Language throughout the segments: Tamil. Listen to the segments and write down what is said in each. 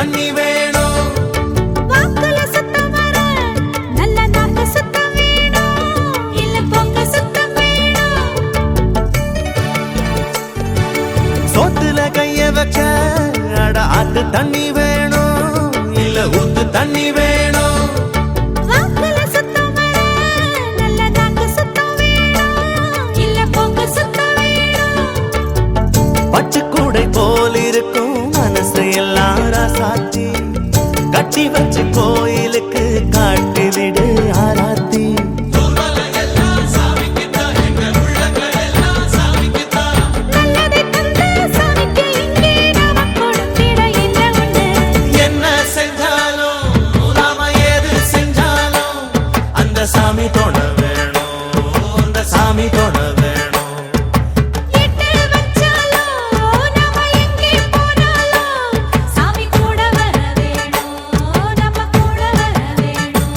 தண்ணி வேணும். வாக்குல சுத்தம் வர நல்ல நாக்கு சுத்தம் வேணும். இல்ல பொங்க சுத்தம் வேணும். சோத்துல கைய வச்ச அட ஆத்து தண்ணி வேணும். இல்ல ஊத்து தண்ணி வேணும். வாக்குல சுத்தம் வர நல்ல நாக்கு சுத்தம் வேணும். இல்ல பொங்க சுத்தம் வேணும். பச்சை கூடை போல் இருக்கும் மனசு எல்லாம் ராசாத்தி. கட்டி வச்சு கோயிலுக்கு காட்டி விடு ஆராத்தி. நல்லதை தந்த சாமிக்கு இங்கே நாம கொடுத்திட என்ன உண்டு. என்ன செஞ்சாலும் நாம ஏது செஞ்சாலும் அந்த சாமி தொட வேணும். அந்த சாமி தொட வேணும். எட்டு வச்சாலும் நாம எங்கே போனாலும் சாமி கூட வர வேணும். நம்ம கூட வர வேணும்.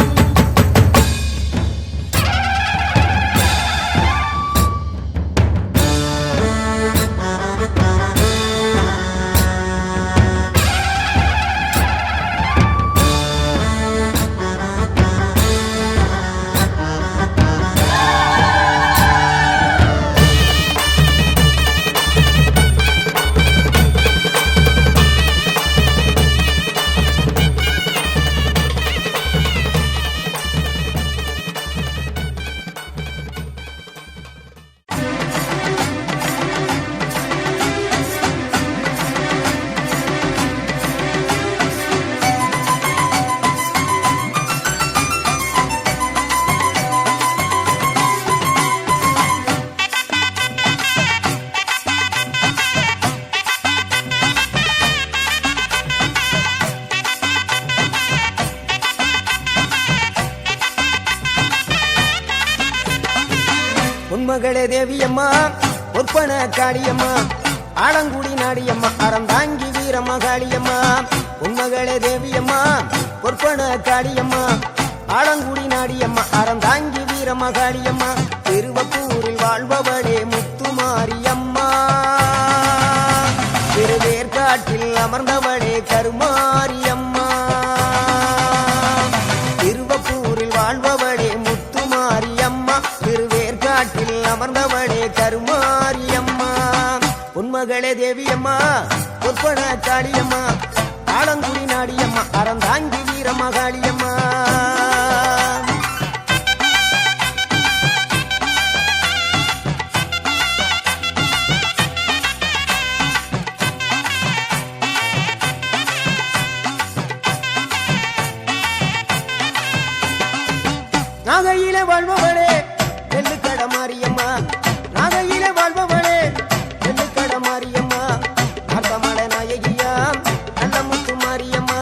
உன்மகளே தேவியம்மா பொற்பன காளியம்மா ஆலங்குடி நாடியம்மா அறந்தாங்கி வீரம்மா காளியம்மா. உன்மகளே தேவியம்மா பொற்பன காளியம்மா ஆலங்குடி நாடியம்மா அறந்தாங்கி வீரம்மா காளியம்மா. திருவப்பூரில் வாழ்பவளே முத்துமாரியம்மா. திருவேற்காட்டில் அமர்ந்தவளே கருமாரியம்மா. திருவப்பூரில் வாழ்பவளே முத்துமாரியம்மா. திருவேற்காட்டில் அமர்ந்தவளே கருமாரியம்மா. உன்மகளே தேவியம்மா பொற்பன காளியம்மா ஆலங்குடி நாடியம்மா அறந்தாங்கி வீரம்மா காளியம்மா. நாகையிலே வாழ்பவளே நெல்லுக்கட மாரியம்மா. நாகையிலே வாழ்பவளே நெல்லுக்கட மாரியம்மா. அர்த்தமட நாயகியா நல்ல முத்து மாரியம்மா.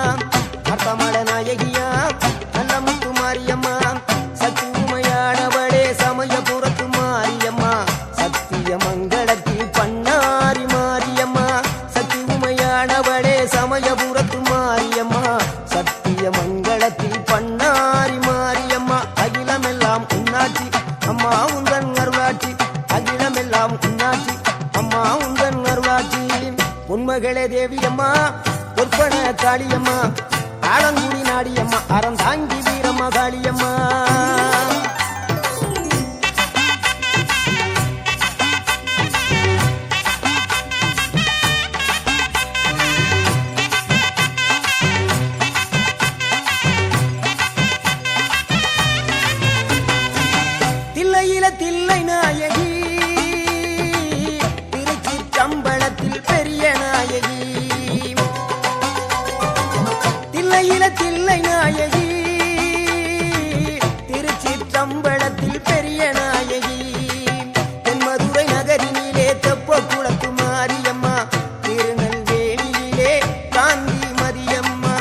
அர்த்தமட நாயகியா நல்ல முத்து மாரியம்மா. சக்தி உமையானவளே சமயபுரத்து மாரியம்மா. சத்திய மங்களத்தில் பண்ணாரி மாரியம்மா. சக்தி உமையானவளே சமயபுரத்து மாரியம்மா. சத்திய மங்களத்தில் பண்ணாரி மாரியம்மா. அகிலமெல்லாம் உன்னாட்சி அம்மா உந்தன் அருளாட்சி. அகிலமெல்லாம் உன்னாட்சி அம்மா உந்தன் அருளாட்சி. உன்மகளே தேவியம்மா பொற்பன காளியம்மா ஆலங்குடி நாடியம்மா அறந்தாங்கி வீரம்மா காளியம்மா. தில்லையில தில்லை நாயகி திருச்சிற்றம்பலத்தில் பெரிய நாயகி. தில்லையில தில்லை நாயகி திருச்சிற்றம்பலத்தில் பெரிய நாயகி. தென்மதுரை நகரினிலே தெப்ப குளத்து மாரியம்மா. திருநெல்வேலியிலே காந்தி மதியம்மா.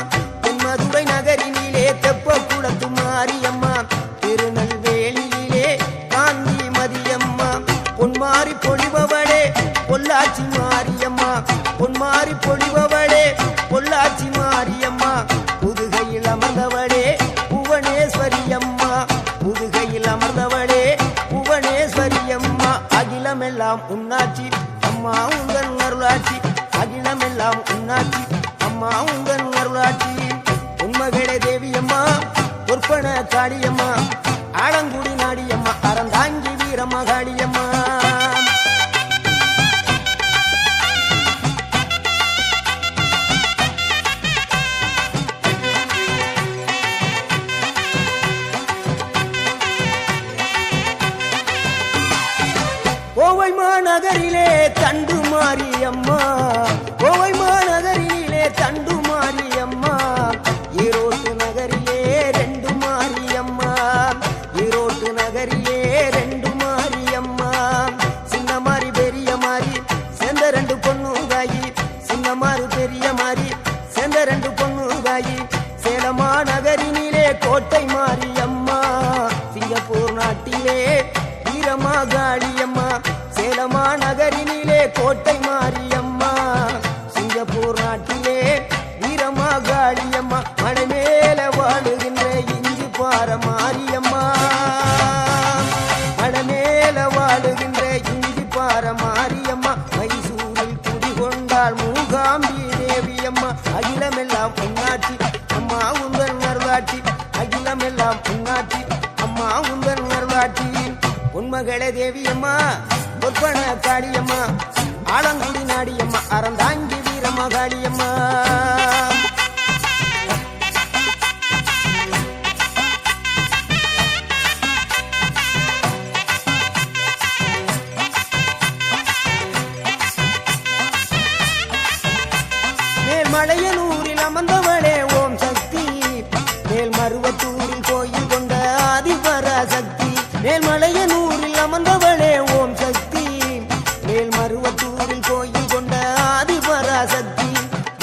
தென்மதுரை நகரினிலே தெப்ப குளத்து மாரியம்மா. திருநெல்வேலியிலே காந்தி மதியம்மா. பொன்மாரி பொழிபவளே பொள்ளாச்சி மாரியம்மா. பொன்மாரி பொழிபவளே பொள்ளாச்சி மாரியம்மா. புதுகையில் அமர்ந்தவளே புவனேஸ்வரியம்மா. புதுகையில் அமர்ந்தவளே புவனேஸ்வரியம்மா. அகிலமெல்லாம் உன்னாட்சி அம்மா உந்தன் அருளாட்சி. அகிலமெல்லாம் உன்னாட்சி அம்மா உந்தன் அருளாட்சி உண்மகளே தேவியம்மா பொற்பன காளியம்மா ஆலங்குடி நாடியம்மா அறந்தாங்கி வீரம்மா காளியம்மா கோவை மாநகரிலே தண்டு மாரியம்மா கோவை மாநகரிலே தண்டு மாரியம்மா ஈரோட்டு நகரிலே ரெண்டு மாரியம்மா ஈரோட்டு நகரிலே ரெண்டு மாரியம்மா சின்ன மாறி பெரிய மாறி சேர்ந்த ரெண்டு பொண்ணுகாயி சின்ன மாறு பெரிய மாறி சேர்ந்த ரெண்டு பொண்ணுகாயி சேலமா நகரினிலே கோட்டை மாரியம்மா சிங்கப்பூர் நாட்டிலே வீரமா காளியம்மா சேலமா நகரினிலே கோட்டை மாரியம்மா சிங்கப்பூர் நாட்டிலே வீரமா காளியம்மா மலை மேல வாழுகின்ற இஞ்சி பார மாரியம்மா மலை மேல வாழுகின்ற இஞ்சி பார மாரியம்மா மைசூரில் குடிகொண்டாள் மூகாம்பி தேவியம்மா அகிலமெல்லாம் பொன்னாட்சி அம்மா உந்தன் அருளாட்சி அகிலமெல்லாம் பொன்னாட்சி அம்மா உந்தன் அருளாட்சி உண்மகளே தேவியம்மா பொற்பன காளியம்மா ஆலங்குடி நாடியம்மா அறந்தாங்கி வீரம்மா காளியம்மா மேல்மலையனூரில் அமர்ந்தவளே ஓம் சக்தி மேல்மருவத்தூரில் கோயில் கொண்ட ஆதிபராசக்தி மேல்மலையனூரில் அமர்ந்தவளே ஓம் சக்தி மேல்மருவத்தூரில் கோயில் கொண்ட ஆதிபராசக்தி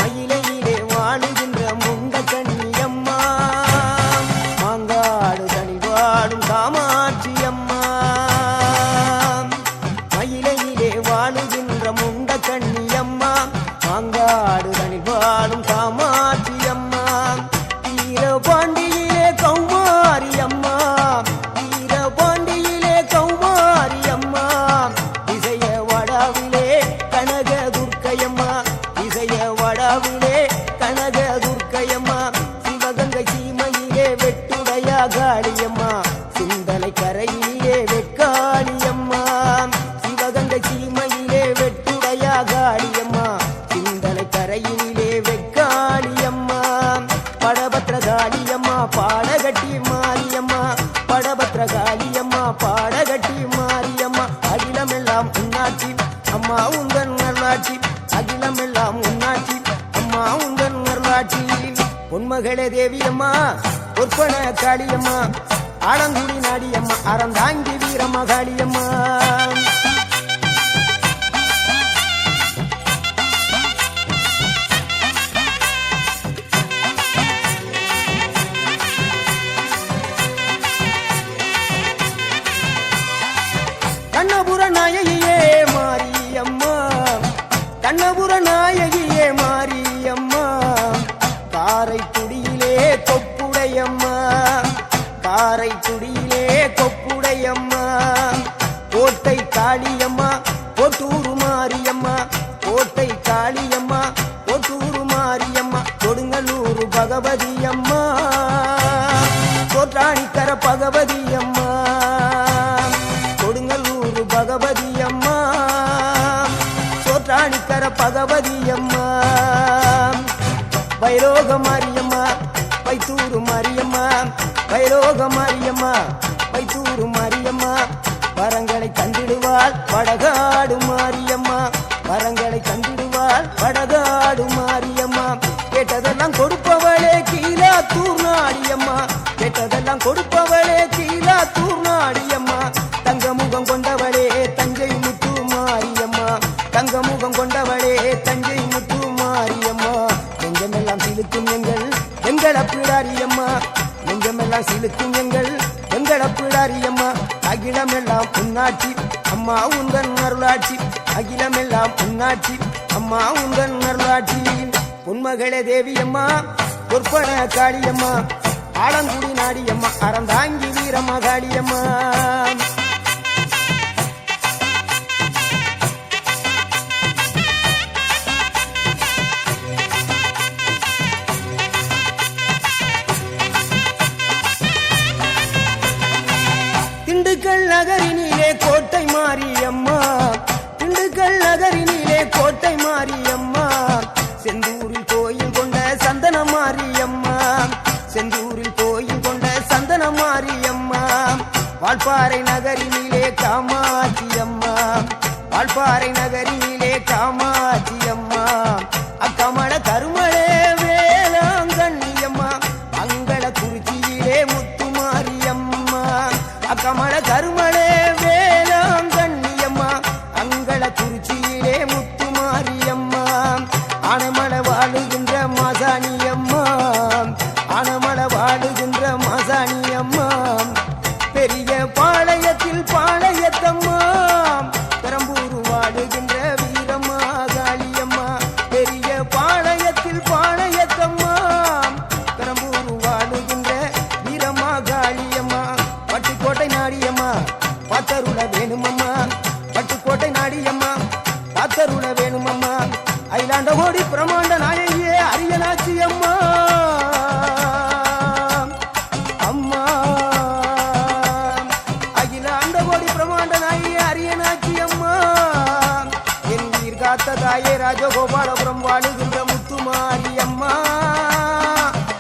மயிலையிலே வாழுகின்ற முண்ட கண்ணியம்மா மாங்காடு தனி வாழும் காமாட்சி அம்மா மயிலையிலே வாழுகின்ற முண்ட கண்ணியம்மா மாங்காடு தனி வாழும் காமாட்சி அம்மா வீரபாண்டியிலே கௌமாரி அம்மா வீரபாண்டியிலே கௌமாரி அம்மா இசைய வடாவிலே கனக துர்க்கையம்மா இசைய வடாவிலே கனக துர்க்கையம்மா சிவகங்கை சீமையிலே வெட்டுடையா காளியம்மா சிந்தலை கரையிலே வெக்காளியம்மா சிவகங்கை சீமையிலே வெட்டுடையா காளியம்மா சிந்தலை கரையிலே வெக்காளியம்மா படபத்ர காளியம்மா பாடகட்டி மாரியம்மா படபத்ர காளியம்மா பாடகட்டி மாரியம்மா அகிலமெல்லாம் உன்னாட்சி அம்மா உந்தன் அருளாட்சி அகிலமெல்லாம் உன்னாட்சி அம்மா உந்தன் அருளாட்சி உண்மகளே தேவியம்மா பொற்பன காளியம்மா ஆலங்குடி நாடியம்மா அறந்தாங்கி வீரம்மா காளியம்மா கண்ணபுர நாயகியே மாரியம்மா கண்ணபுர நாயகியே மாரியம்மா காரைக்குடியிலே கொப்புடையம்மா காரைக்குடியிலே கொப்புடையம்மா கோட்டை காளியம்மா கோட்டூரு மாரியம்மா கோட்டை காளியம்மா கோட்டூரு மாரியம்மா கொடுங்கல்லூர் பகவதியம்மா கோற்றாணிக்கர பகவதியம்மா கொடுங்கல்லூர் பகவதியம்மா சோற்றாணிக்கர பகவதியம்மா வைரோக மாரியம்மா வைத்தூரு மாரியம்மா வைரோக மாரியம்மா வைத்தூரு மாரியம்மா வரங்களை தந்திடுவாள் படகாடு மாரியம்மா வரங்களை தந்திடுவாள் படகாடு மாரியம்மா கேட்டதெல்லாம் கொடுப்பவளே கீழாத்தூர் நாடியம்மா கேட்டதெல்லாம் கொடுப்பவளே கீழாத்தூர் நாடியம்மா தங்க முகம் கொண்டவளே தஞ்சை முத்து மாரியம்மா தங்க முகம் கொண்டவளே தஞ்சை முத்து மாரியம்மா நெஞ்சமெல்லாம் சிலுக்கும் எங்கள் அப்பிடாரியம்மா நெஞ்சமெல்லாம் சிலுக்கும் எங்கள் அப்பிடாரியம்மா அகிலமெல்லாம் உன்னாட்சி அம்மா உந்தன் அருளாட்சி அகிலமெல்லாம் உன்னாட்சி அம்மா உந்தன் அருளாட்சி உண்மகளே தேவியம்மா பொற்பன காளியம்மா ஆலங்குடி நாடியம்மா அறந்தாங்கி வீரம்மா காளியம்மா வால்பாறை நகரினிலே காமாட்சி அம்மா, வால்பாறை நகரினிலே காமாட்சி அம்மா, அக்கமல கருமளே வேளாங்கண்ணியம்மா, அங்கள குறிச்சியிலே முத்துமாரியம்மா, அக்கமல கருமளே வேளாங்கண்ணியம்மா, அங்கள குறிச்சியிலே முத்துமாரியம்மா, ஆனமல வாழுகின்ற மாசாணியம்மா, ஆனமல வாழுகின்ற மாசாணியம்மா, பெரிய பாளையத்தில் பாளையத்தம்மா, பெரம்பூர் வாழுகின்ற வீரம்மா காளியம்மா, பெரிய பாளையத்தில் பாளையத்தம்மா, பெரம்பூர் வாழுகின்ற வீரம்மா காளியம்மா, பட்டுக்கோட்டை நாடியம்மா பாத்தருள வேணுமம்மா, பட்டுக்கோட்டை நாடியம்மா பாத்தருள வேணுமம்மா, அயிலாண்ட கோடி பிரமாண்ட நாயகியே அரியனாச்சி அம்மா, அம்மா அகிலாண்ட கோடி பிரமாண்ட நாயகியே அரியனாச்சி அம்மா, என் உயிர் காத்த தாயே ராஜகோபாலபுரம் வாழுகின்ற முத்துமாரியம்மா,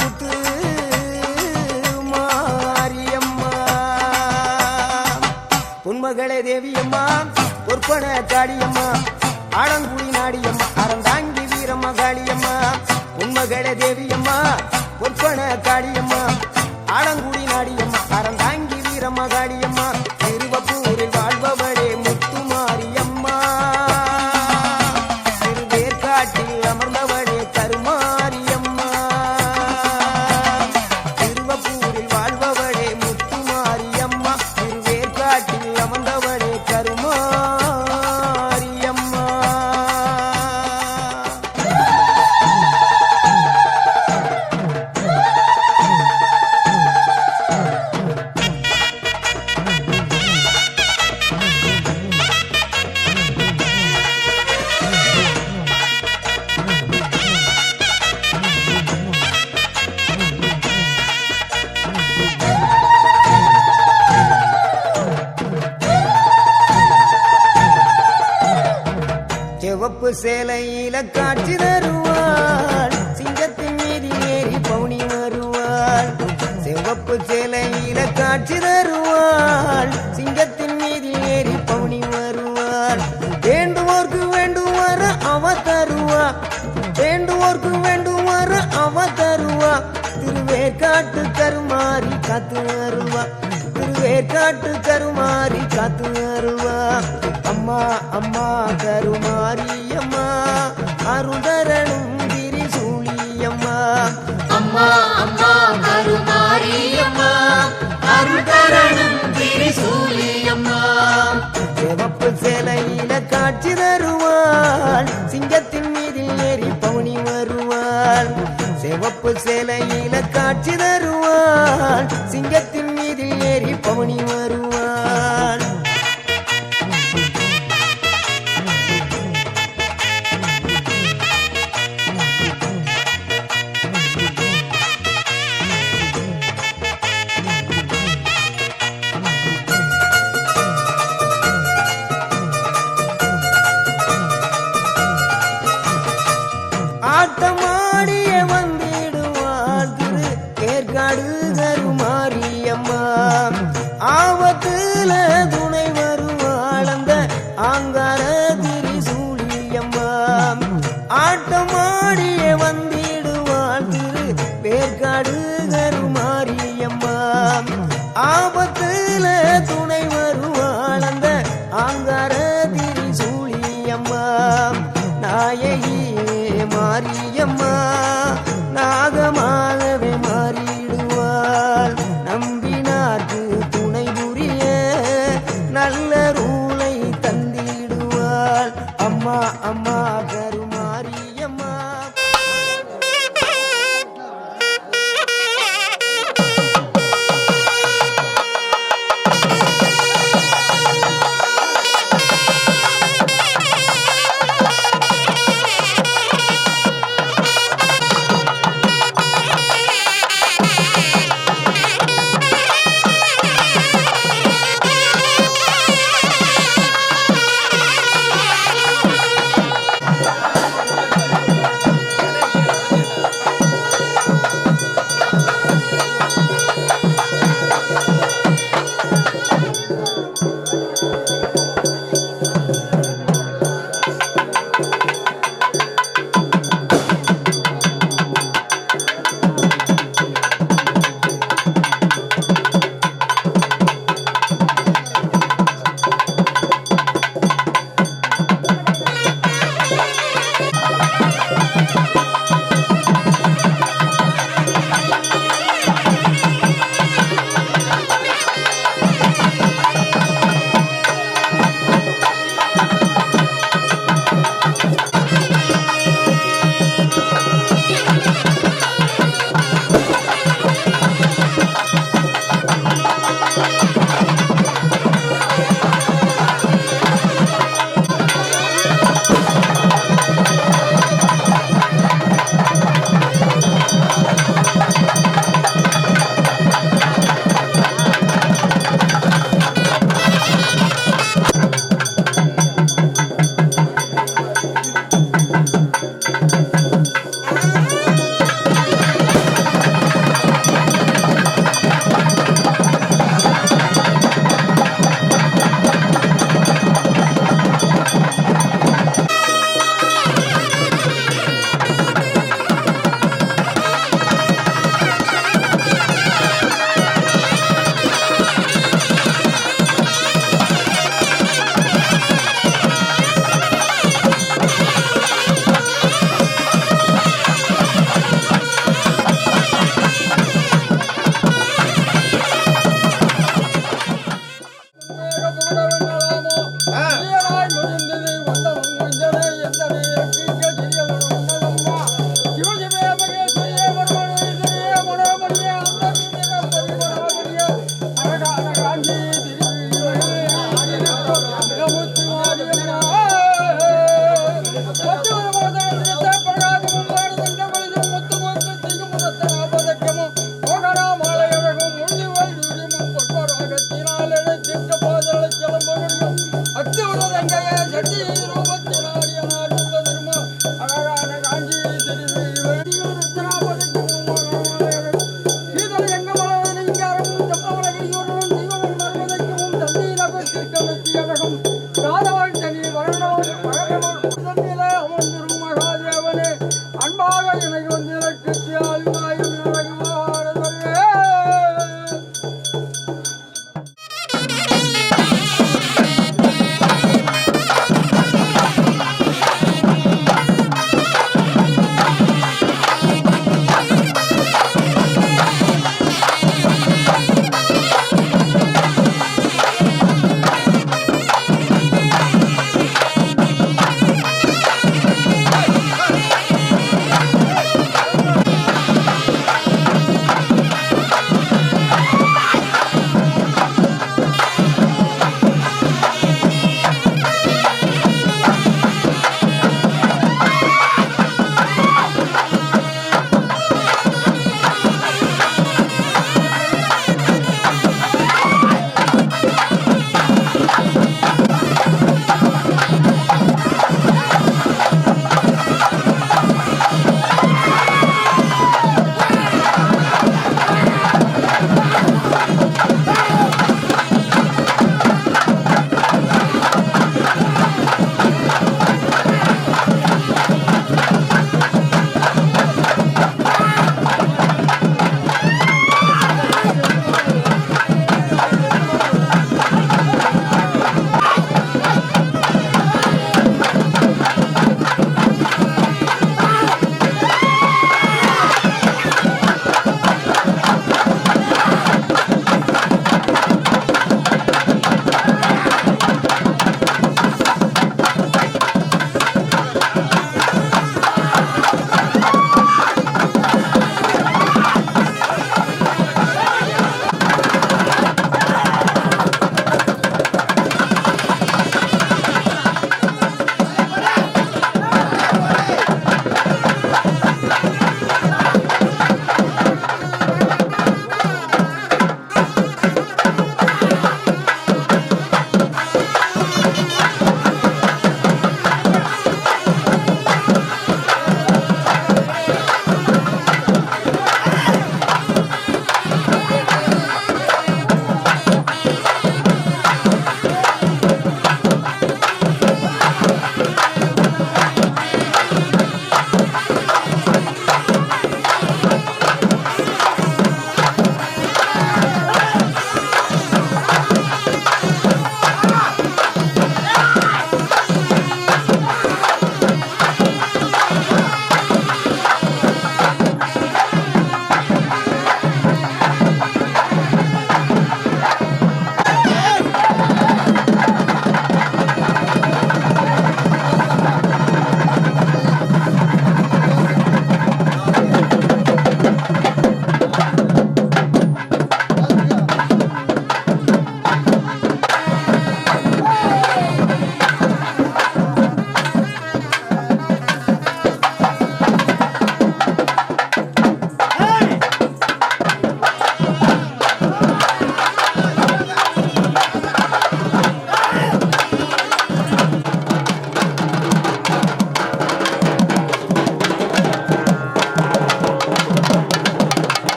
முத்து மாரியம்மா, உன்மகளே தேவியம்மா பொற்பன காளியம்மா, ஆலங்குடி நாடியம்மா அறந்தாங்கி வீரம்மா காளியம்மா, உன்மகளே தேவியம்மா பொற்பன காளியம்மா, ஆலங்குடி நாடியம்மா அறந்தாங்கி வீரம்மா காளியம்மா, திருவப்பூரில் வாழ்பவளே முத்துமாரியம்மா, திருவேற்காட்டில் அமர்ந்தவளே கருமாரியம்மா, திருவப்பூரில் வாழ்பவளே முத்துமாரியம்மா, திருவேற்காட்டில் அமர்ந்தவளே கருமாரியம்மா. சிவப்பு சேலையில காட்சி தருவாள், சிங்கத்தின் மீது ஏறி பவுனி வருவாள், சிவப்பு சேலையில காட்சி தருவாள், சிங்கத்தின் மீது ஏறி பவுனி வருவாள், வேண்டுவோர்க்கு வேண்டுவார அவ தருவா, வேண்டுவோர்க்கு வேண்டுவார அவ தருவா, திருவேற்காட்டு கருமாறி காத்து வருவா, திருவேற்காட்டு கருமாறி காத்து வருவா, அம்மா அம்மா கருமாரியம்மா அருந்தரணும் திரிசூலியம்மா, அம்மா அம்மா கருமாரியம்மா அருள்தரணும் திரிசூலியம்மா, சிவப்பு சேலையில காட்சி தருவாள், சிங்கத்தின் மீதில் ஏறி பவுனி வருவாள், சிவப்பு சேலையில காட்சி தருவாள், சிங்கத்தின் மீதில் ஏறி பவுனி வருவாள். ஆட்டமாடிய வந்திடுவாள் திரு ஏற்காடு கருமாரியம்மா, ஆபத்துல துணை வருவாள் அந்த ஆங்கார திரிசூலியம்மா, ஆட்டமாடிய வந்திடுவாள் திரு வேற்காடு கருமாரியம்மா, ஆபத்துல துணை வருவாள் அந்த ஆங்கார திரிசூலியம்மா, நாயகி மாரியம்மா நாகமாகவே மாறிடுவாள், நம்பினார்க்கு துணை புரிய நல்ல ரூலை தந்திடுவாள், அம்மா அம்மா கருமாரியம்மா. தன்னிலே அமர்ந்திரும் மகாதேவனே, அன்பாக எனக்கு வந்து எனக்கு தியாகமாயும் எனக்கு வாழவே.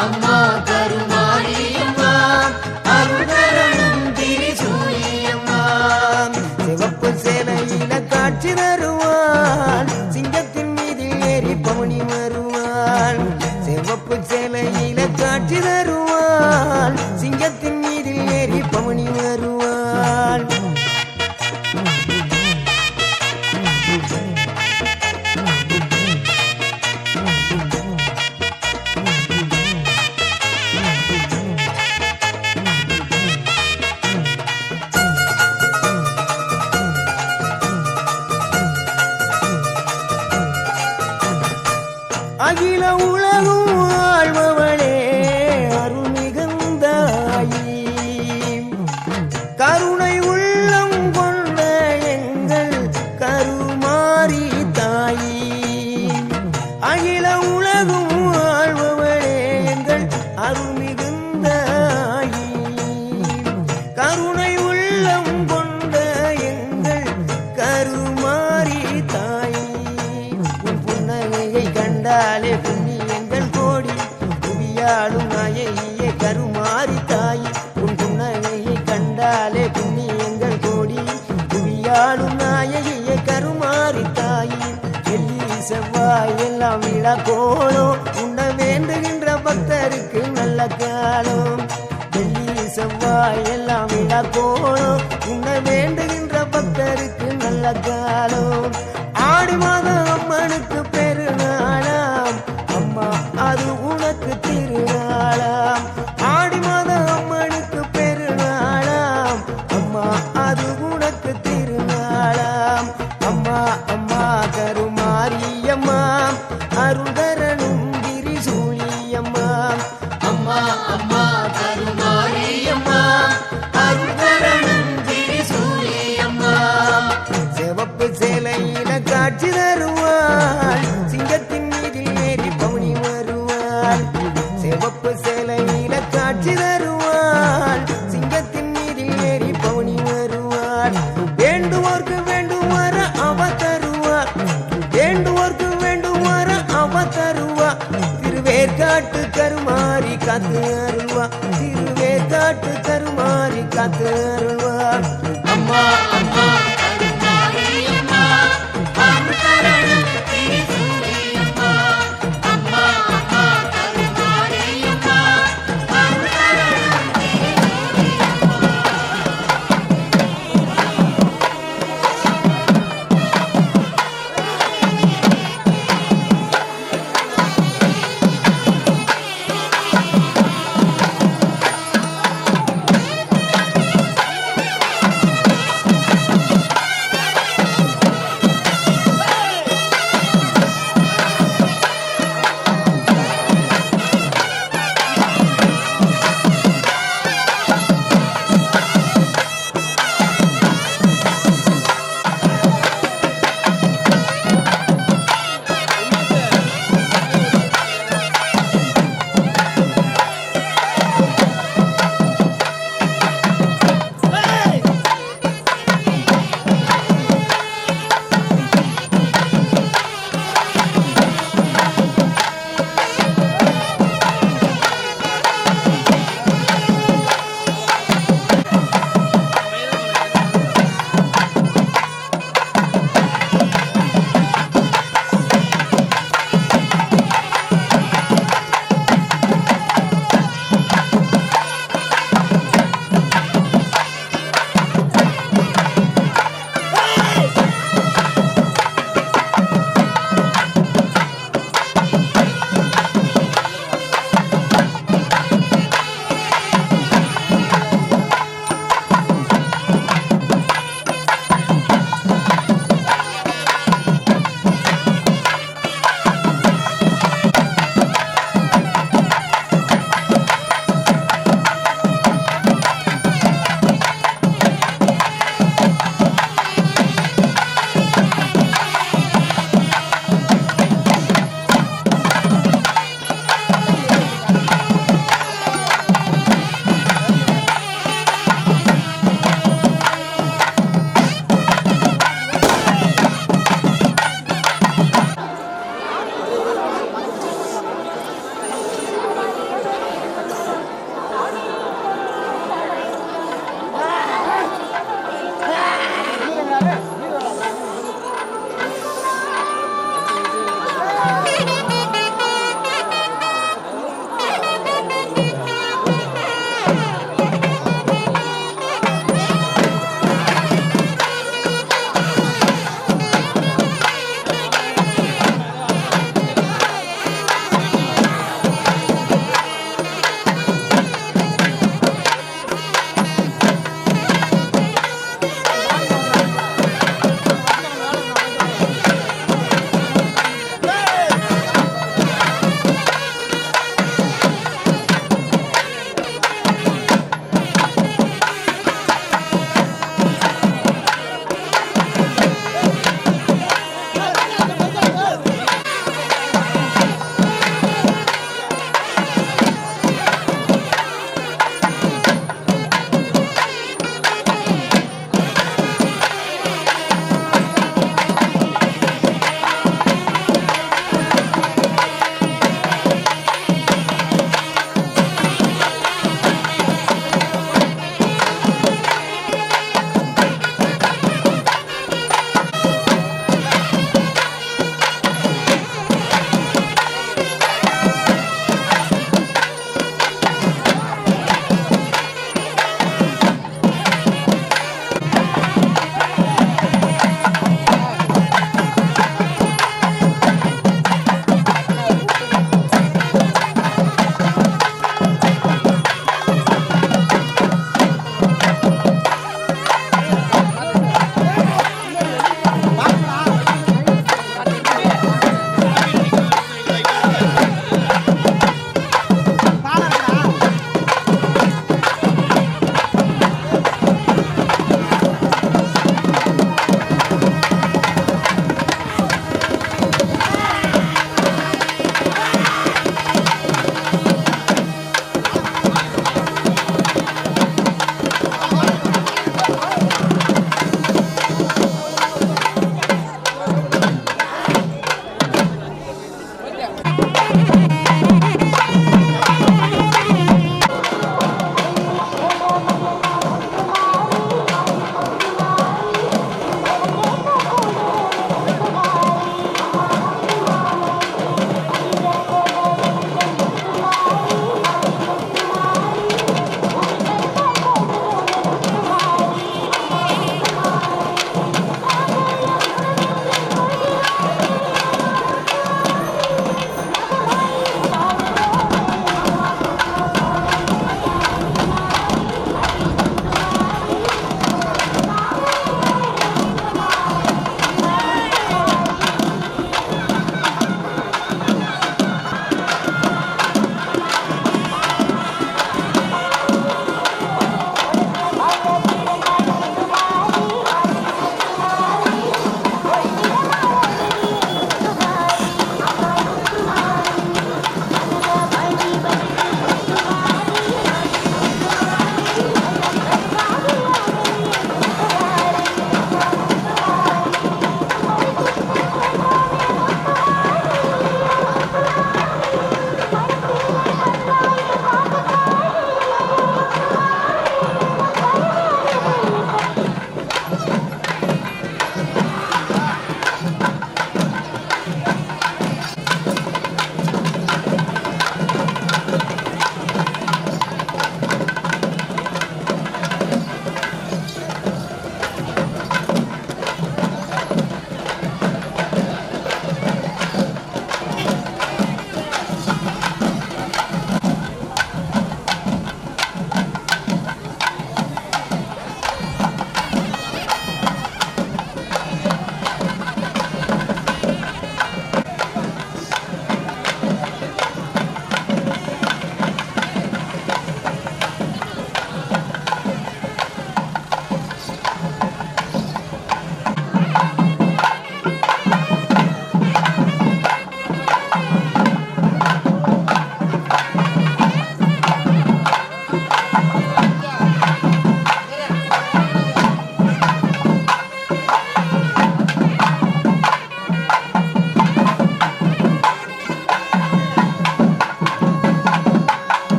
அம்மா கருமாரியம்மா அருள்தரணும் திரிசூலியம்மா சிவப்பு சேலையில காட்சி தருவாள் சிங்கத்தின் மீதில் ஏறி பவனி வருவாள் சிவப்பு சேலையில காட்சி தருவாள் சிங்கத்தின் மீதில் ஏறி பவனி வருவாள் அகில உலகும் வாழ்பவளே அருள் மிகுந்தாயி கருணை உள்ளம் கொண்ட எங்கள் கருமாரி தாயி அகில உலகும் வாழ்பவளே எங்கள் அருள் மிகுந்தாயி கருணை உள்ளம் கொண்ட எங்கள் கருமாரி தாயி உன் புன்னகையை கண்டாலே புண்ணியங்கள் கோடி புவியாளும் நாயகியே கருமாரி தாயி உன் புன்னகையை கண்டாலே புண்ணியங்கள் கோடி புவியாளும் நாயகியே கருமாரி தாயி வெள்ளி செவ்வாய் எல்லாம் விழா கோலம் உன்னை வேண்டுகின்ற பக்தருக்கு நல்ல காலம் வெள்ளி செவ்வாய் எல்லாம் விழா கோலம் உன்னை வேண்டுகின்ற பக்தருக்கு நல்ல காலம் ஆடி மாதம் அம்மனுக்கு பெருநாளாம் அம்மா அது உனக்கு திருநாளாம் ஆடி மாதம் அம்மனுக்கு பெருநாளாம் அம்மா அது உனக்கு திருநாளாம் அம்மா அம்மா கருமாரியம்மா அருள்தரணும் திரிசூலியம்மா அம்மா அம்மா கருமாரியம்மா அருள்தரணும் திரிசூலியம்மா சிவப்பு சேலையில காட்சி தருவாள் சிங்கத்தின் மீதில் ஏறி பவுனி வருவாள் சிவப்பு சேலையில காட்சி தருவாள் சிங்கத்தின் மீதில் ஏறி பவுனி வருவாள் வேண்டுவோர்க்கு வேண்டும் வர அவ தருவாள் வேண்டுவோர்க்கு வேண்டும் வர அவ தருவா திருவேற்காட்டு கருமாரி காத்து அருள்வா திருவேற்காட்டு கருமாரி காத்து அருள்வா அம்மா அம்மா கருமாரியம்மா அருள்தரணும் திரிசூலியம்மா அம்மா அம்மா கருமாரியம்மா அருள்தரணும்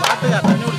பாத்துக்க தண்ணி குடி.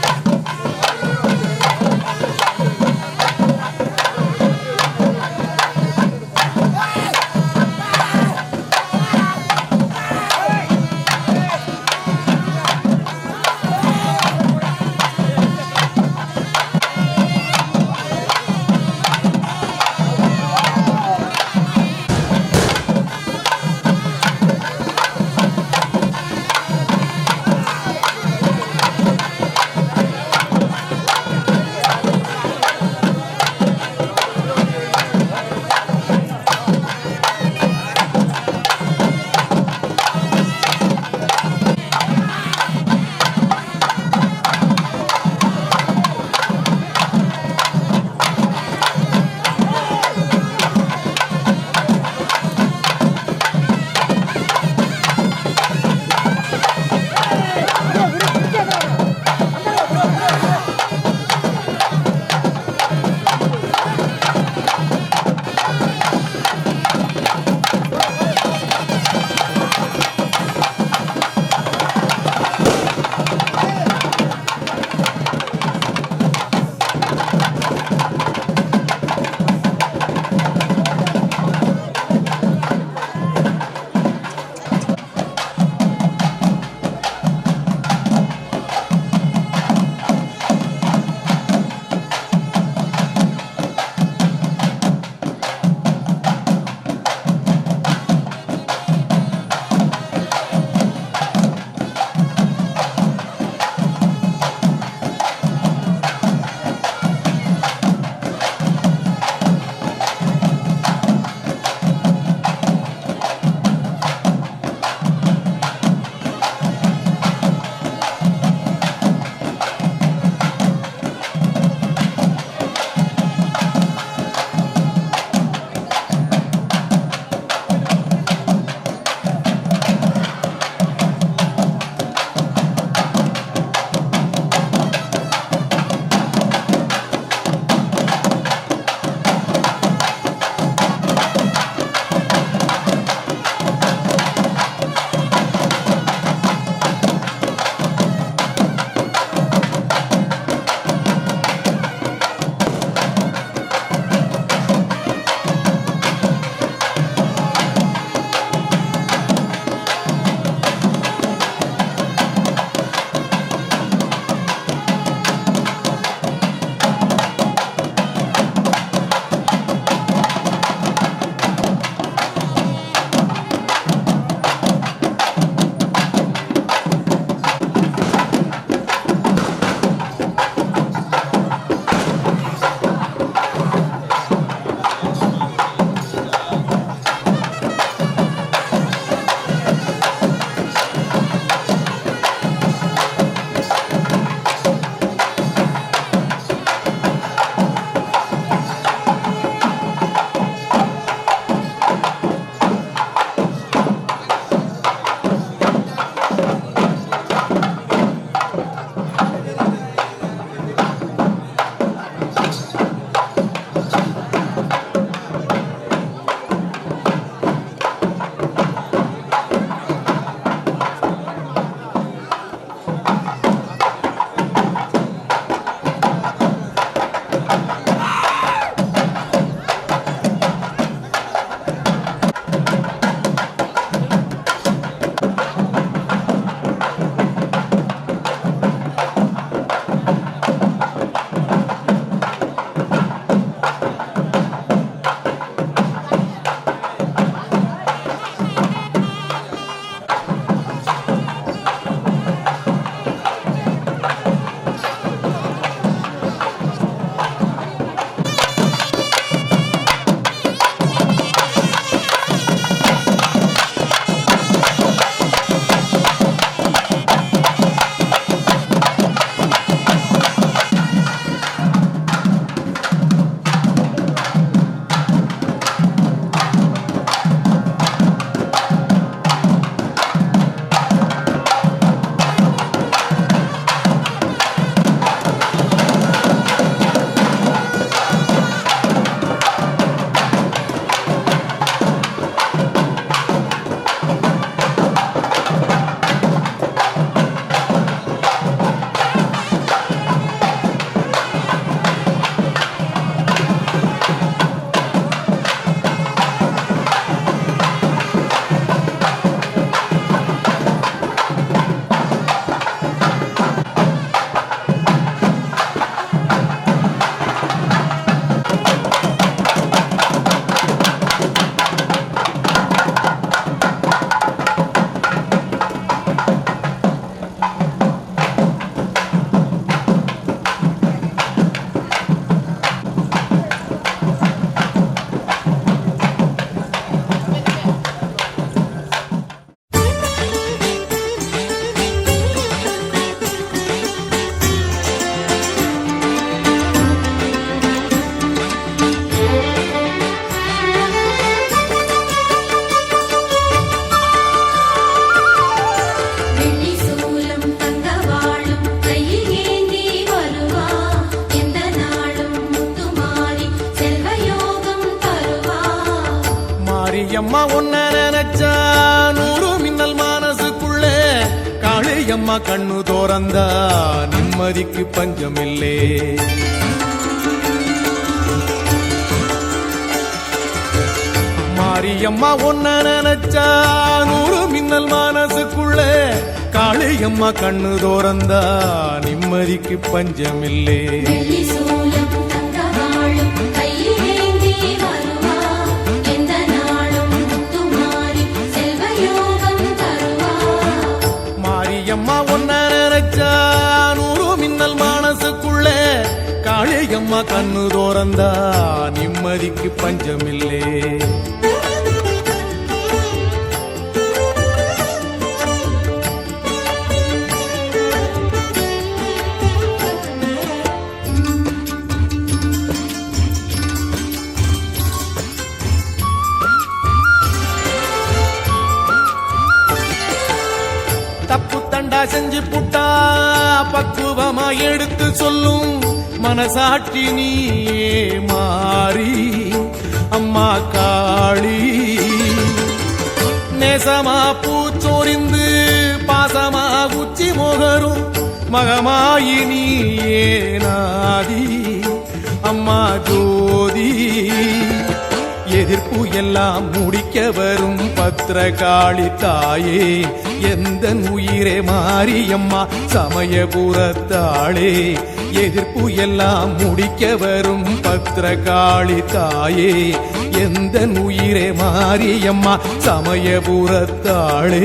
மாரியம்மா ஒன்ன நினைச்சா நூறு மின்னல் மனசுக்குள்ளே காளியம்மா கண்ணு தோறந்தா நிம்மதிக்கு பஞ்சமில்லே மாரியம்மா ஒன்ன நினைச்சா நூறு மின்னல் மனசுக்குள்ளே காளியம்மா கண்ணு தோறந்தா நிம்மதிக்கு பஞ்சமில்லே மாரியம்மா ஒன்ன நினைச்சா நூறு மின்னல் மனசுக்குள்ளே காளியம்மா கண்ணு தோறந்தா நிம்மதிக்கு பஞ்சமில்லே தப்பு தண்டா செஞ்சு புட்டா பக்குவமா எடுத்து சொல்லும் மனசாட்சி நீயே மாறி அம்மா காளி நேசமா பூச்சோரிந்து பாசமா உச்சி முகரும் மகமாயி நீயே நாதி அம்மா ஜோதி எதிர்ப்பு எல்லாம் முடிக்க வரும் பத்திரகாளி தாயே எந்த உயிரே மாரியம்மா சமயபுரத்தாளே எதிர்ப்பு எல்லாம் முடிக்க வரும் பத்திரகாளி தாயே எந்த உயிரே மாரியம்மா சமயபுரத்தாளே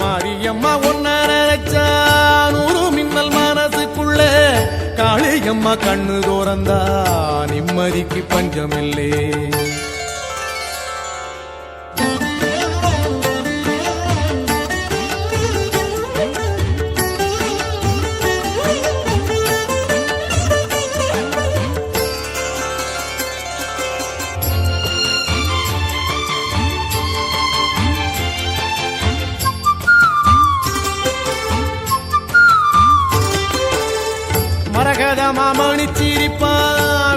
மாரியம்மா ஒன்ன நினைச்சா நூறு மின்னல் மனசுக்குள்ளே காளியம்மா கண்ணு தோறந்தா நிம்மதிக்கு பஞ்சமில்லே மரகதமா மணிச்சிரிப்பா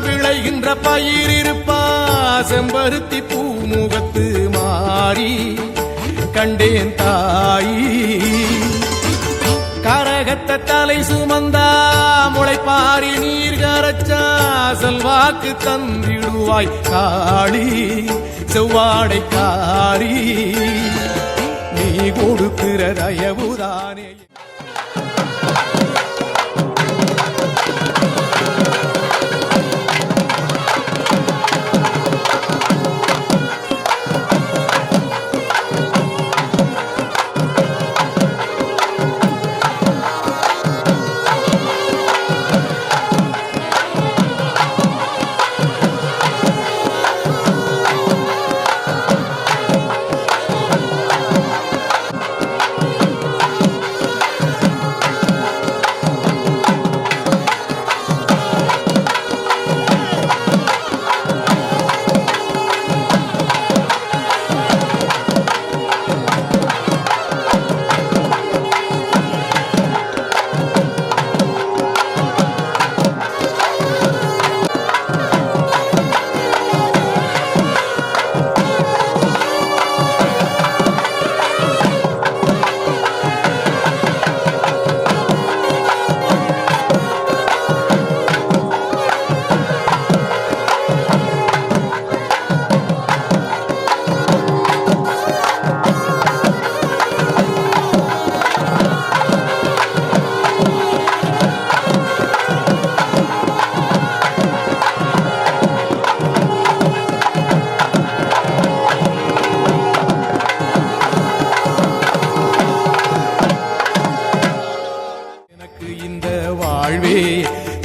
விளைகின்ற பயிர் இருப்பா செம்பருத்தி பூமுகத்து மாறி கண்டேன் தாயி கரகத்த தலை சுமந்தா முளைப்பாரி நீர் கரச்சா செல்வாக்கு தந்திடுவாய் காளி செவ்வாடை காரி நீ கொடுக்கிற தயவுதானே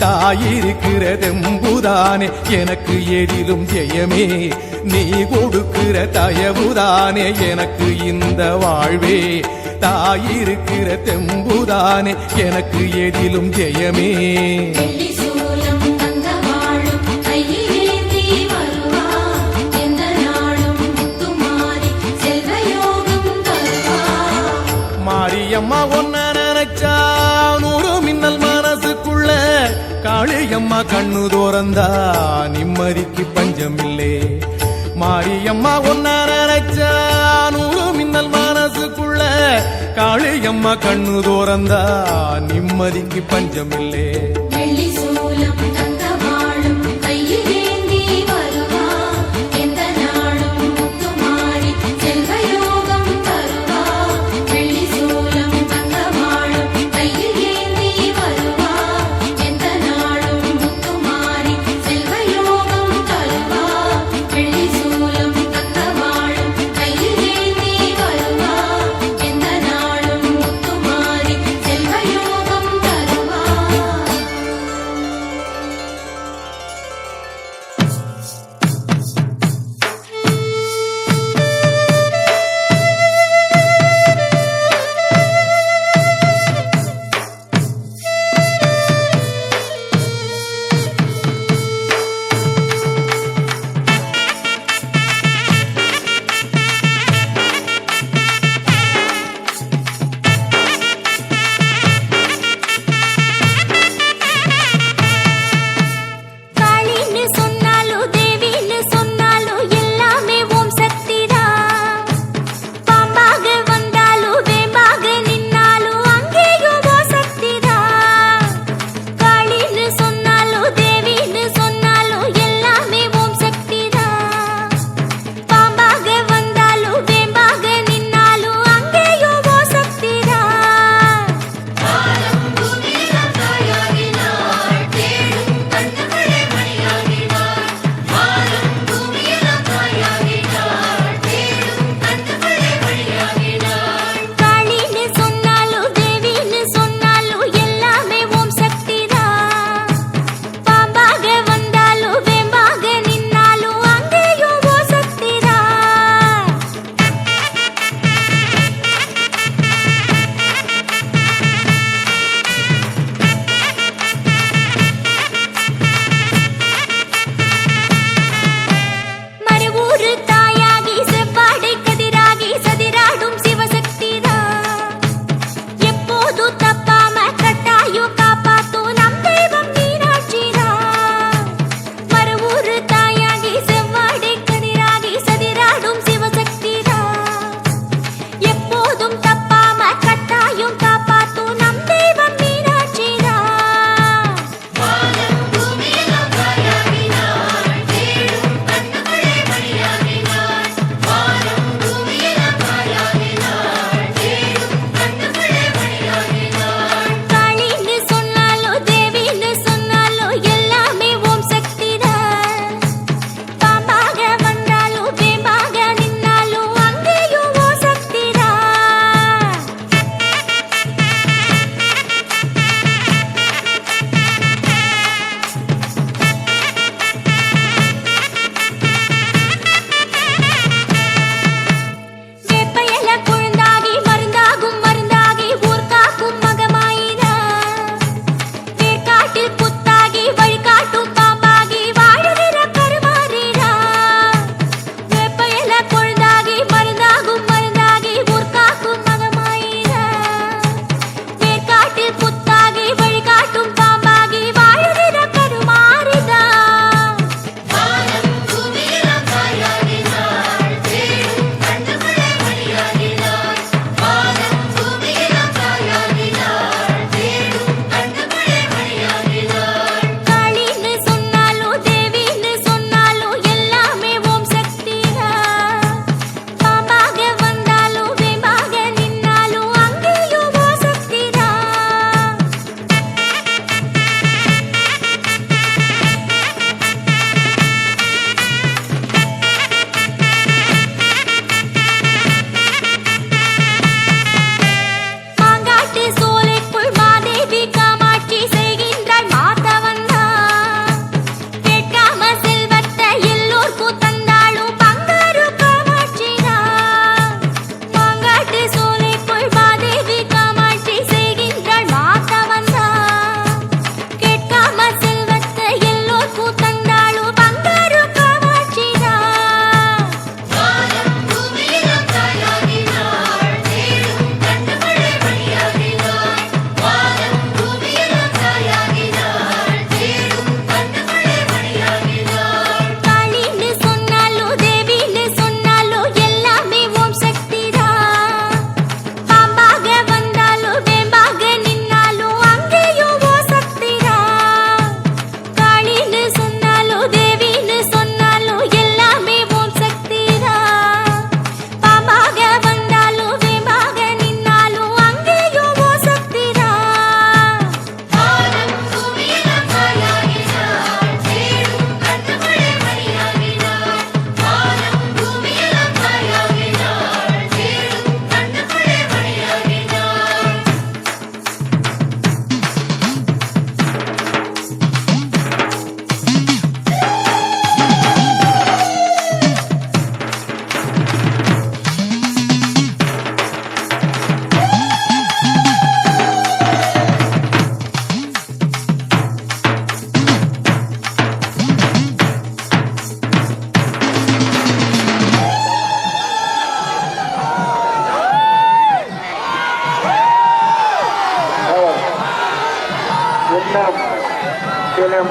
தாயிருக்கிற தெம்புதானே எனக்கு எதிலும் ஜெயமே நீ கொடுக்கிற தயவுதானே எனக்கு இந்த வாழ்வே தாயிருக்கிற தெம்புதானே எனக்கு எதிலும் ஜெயமே மாரியம்மா ஒன்ன கண்ணு தோறந்தா நிம்மதிக்கு பஞ்சமில்லே. மாரியம்மா ஒன்ன நினைச்சா நூறு மின்னல் மனசுக்குள்ள. காளியம்மா கண்ணு தோறந்தா நிம்மதிக்கு பஞ்சமில்லே. வெள்ளி சூலம் தங்க வாழும் கையில் ஏந்தி வருவா எந்த நாளும் முத்துமாரி செல்வ யோகம் தருவா. வெள்ளி சூலம் தங்க வாழும் கையில் ஏந்தி வருவா எந்த நாளும் முத்துமாரி செல்வ யோகம் தருவா. வெள்ளி சூலம் தங்க வாழும் கையில் ஏந்தி வருவா எந்த நாளும் முத்துமாரி செல்வ யோகம் தருவா.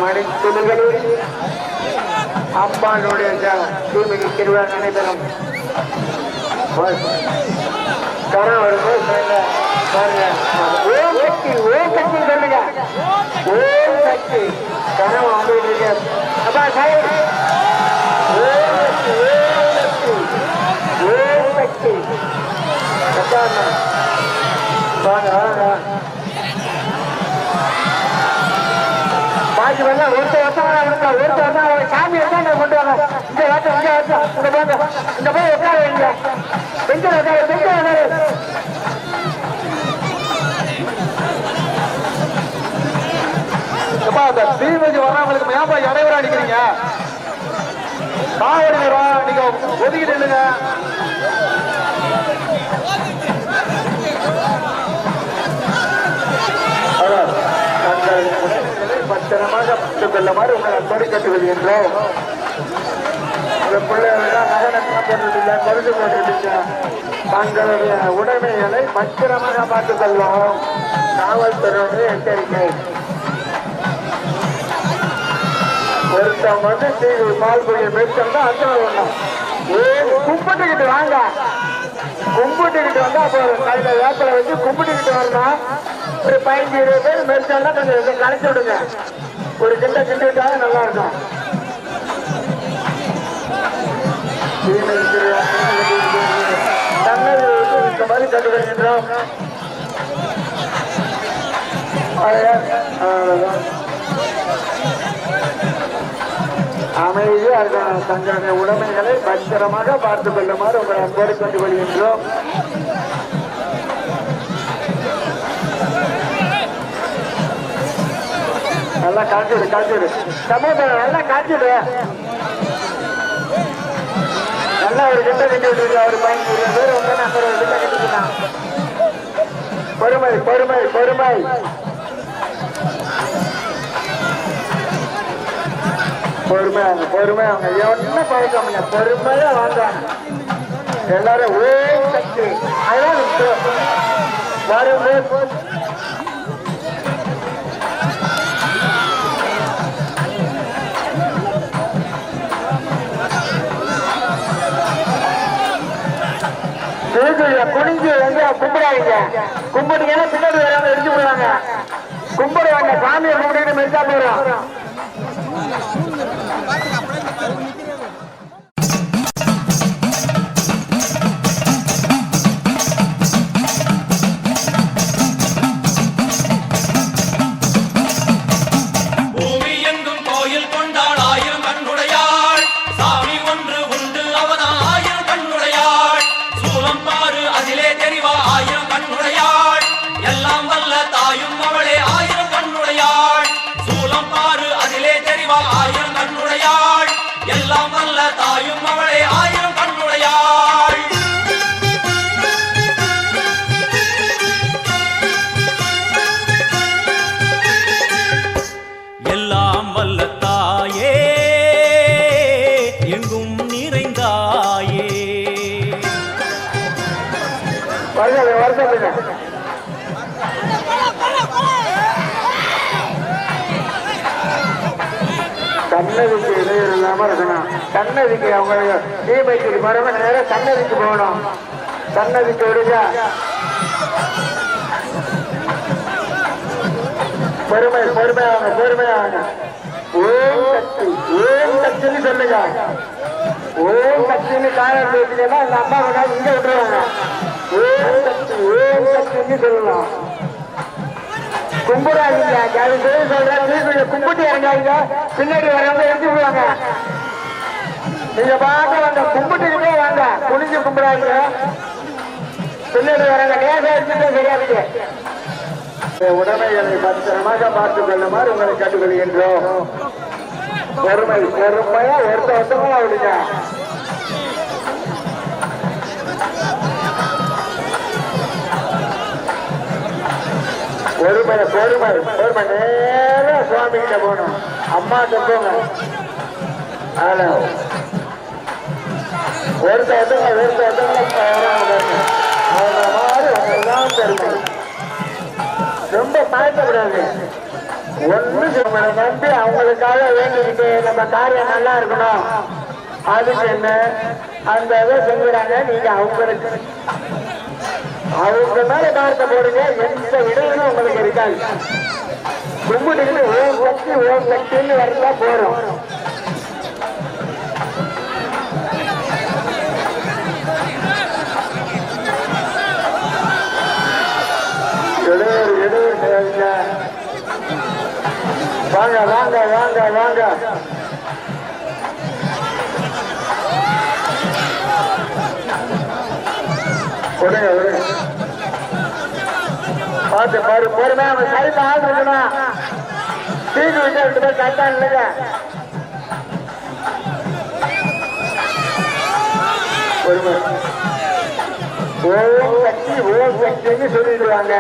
மணித்துளிகளில் அம்பாளுடைய தூய்மைக்கு திருவிழா நடைபெறும். கரம் வரும்போது பாருங்க, ஓம் சக்தி ஓம் சக்தி சொல்லுங்க, ஓம் சக்தி கரம் வந்துட்டு இருக்கு. அப்பா சாய் ஓம் சக்தி ஓம் சக்தி வாங்க வாங்க பாக்கி வரல. ஒருத்தர் சாமி எடுத்தா கொண்டு வாங்க. இங்க வாட்டம் இங்க வாட்டம் இங்க போங்க, இங்க போய் உட்கார வைங்க. பெஞ்சல் உட்காரு பெஞ்சல் உட்காரு. அந்த தீமைக்கு வர்றவங்களுக்கு ஏன்பா இடைவெளி அடிக்கிறீங்க? காவடிங்க நீங்க ஒதுக்கிட்டு இல்லைங்க. பத்திரமாக பார்த்துக் கொள்ளுமாறு உங்களை கொடி கட்டுவதுகின்றோம். உங்க பிள்ளைகள் நகனெல்லாம் போட்டுட்டீங்க, மருந்து போட்டுட்டீங்க. தங்களுடைய உடைமைகளை பத்திரமாக பார்த்துக் கொள்வோம். காவல்துறையுடைய எச்சரிக்கை. ஒருத்தவங்க வந்து டிவி பால் குடிய மேற்கொண்டா அர்ச்சனை பண்ணணும். கும்பிட்டுக்கிட்டு வாங்க, கும்பிட்டுக்கிட்டு வந்தா அப்போ கையில வேப்பலை வச்சு கும்பிட்டுக்கிட்டு வரணும். ஒரு 15-20 பேர் மேற்கொண்டா கொஞ்சம் கலைச்சு விடுங்க. ஒரு கிண்ட கிண்டிட்டாலும் நல்லா இருக்கும். தண்ணீர் இந்த மாதிரி கண்டு வருகின்றோம். அமைதியாக இருக்கணும். தங்களுடைய உடைமைகளை பத்திரமாக பார்த்துக் கொள்ளுமாறு உங்களை அன்போடு கொண்டு வருகின்றோம். நல்லா காய்ச்சிடு காய்ச்சிடு சமூகம் நல்லா காய்ச்சிடு. நல்லா ஒரு கிட்ட கட்டி விட்டுருக்கு. ஒரு 15-20 பேர் வந்து நான் ஒரு கிட்ட கட்டிக்கலாம். பொறுமை பொறுமை பொறுமை. பொறுமையாங்க பொறுமையாங்க. என்ன பழக்கம்ங்க, பொறுமையா வாங்காங்க எல்லாரும். ஓம் சக்தி வரும்போது குனிஞ்சு வந்து கும்பிடாதீங்க. கும்பிட்டீங்கன்னா பின்னாடி வராம எடுத்து போடுவாங்க. கும்பிடுவாங்க. சாமியை கும்பிட்டு மெரிச்சா போறோம். கண்ணதிக்கு இடையூறு இல்லாம இருக்கணும். கண்ணதிக்கு அவங்க தீமைக்கு மரபு நேரம் கண்ணதிக்கு போகணும். கண்ணதிக்கு விடுங்க. பொறுமை பொறுமையாங்க பொறுமையாங்க. ஓம் சக்தி ஓம் சக்தின்னு சொல்லுங்க. ஓம் சக்தின்னு காயம் பேசுங்கன்னா இந்த அம்மா கொண்டாந்து இங்க விட்டுருவாங்க. ஓம் சக்தி ஓம் சக்தின்னு சொல்லலாம். கும்பிடாதீங்க. சொல்றேன் கும்பிட்டு இறங்காதீங்க. பின்னாடி வரவங்க எடுத்து விடுவாங்க. நீங்க பார்க்க வாங்க, கும்பிட்டுக்கிட்டே வாங்க. குனிஞ்சு கும்பிடாதீங்க. பின்னாடி வரவங்க நேரம் எடுத்துட்டு சரியாதுங்க. உடைமைகளை பத்திரமாக பார்த்துக் கொள்ளுமாறு உங்களை கண்டுகொள்கின்றோம். பொறுமை பொறுமையா ஒருத்தவங்களா விடுங்க. பொறுமை பொறுமை பொறுமை. நேரம் சுவாமி கிட்ட போகணும். அம்மா போங்க. ரொம்ப பயப்படாது. ஒண்ணு நம்பி அவங்களுக்காக வேண்டிக்கிட்டு நம்ம காரியம் நல்லா இருக்கணும். அதுக்கு என்ன அந்த இதை செஞ்சுறாங்க. நீங்க அவங்களுக்கு அவங்க மேல காரத்தை போடுங்க. எந்த இடையிலும் உங்களுக்கு இருக்காது. கும்பிட்டு ஓம் சக்தின்னு வரதா போறோம். வாங்க வாங்க வாங்க வாங்க. விடுங்க விடுங்க. பார்த்து பாரு பொறுமையா அவன் சைட்ல ஆள் இருக்கணும். தீக்கு விட்டு ரெண்டு பேர் கரெக்டா இல்லைங்க. பொறுமை. ஓம் சக்தின்னு சொல்லிடுவாங்க.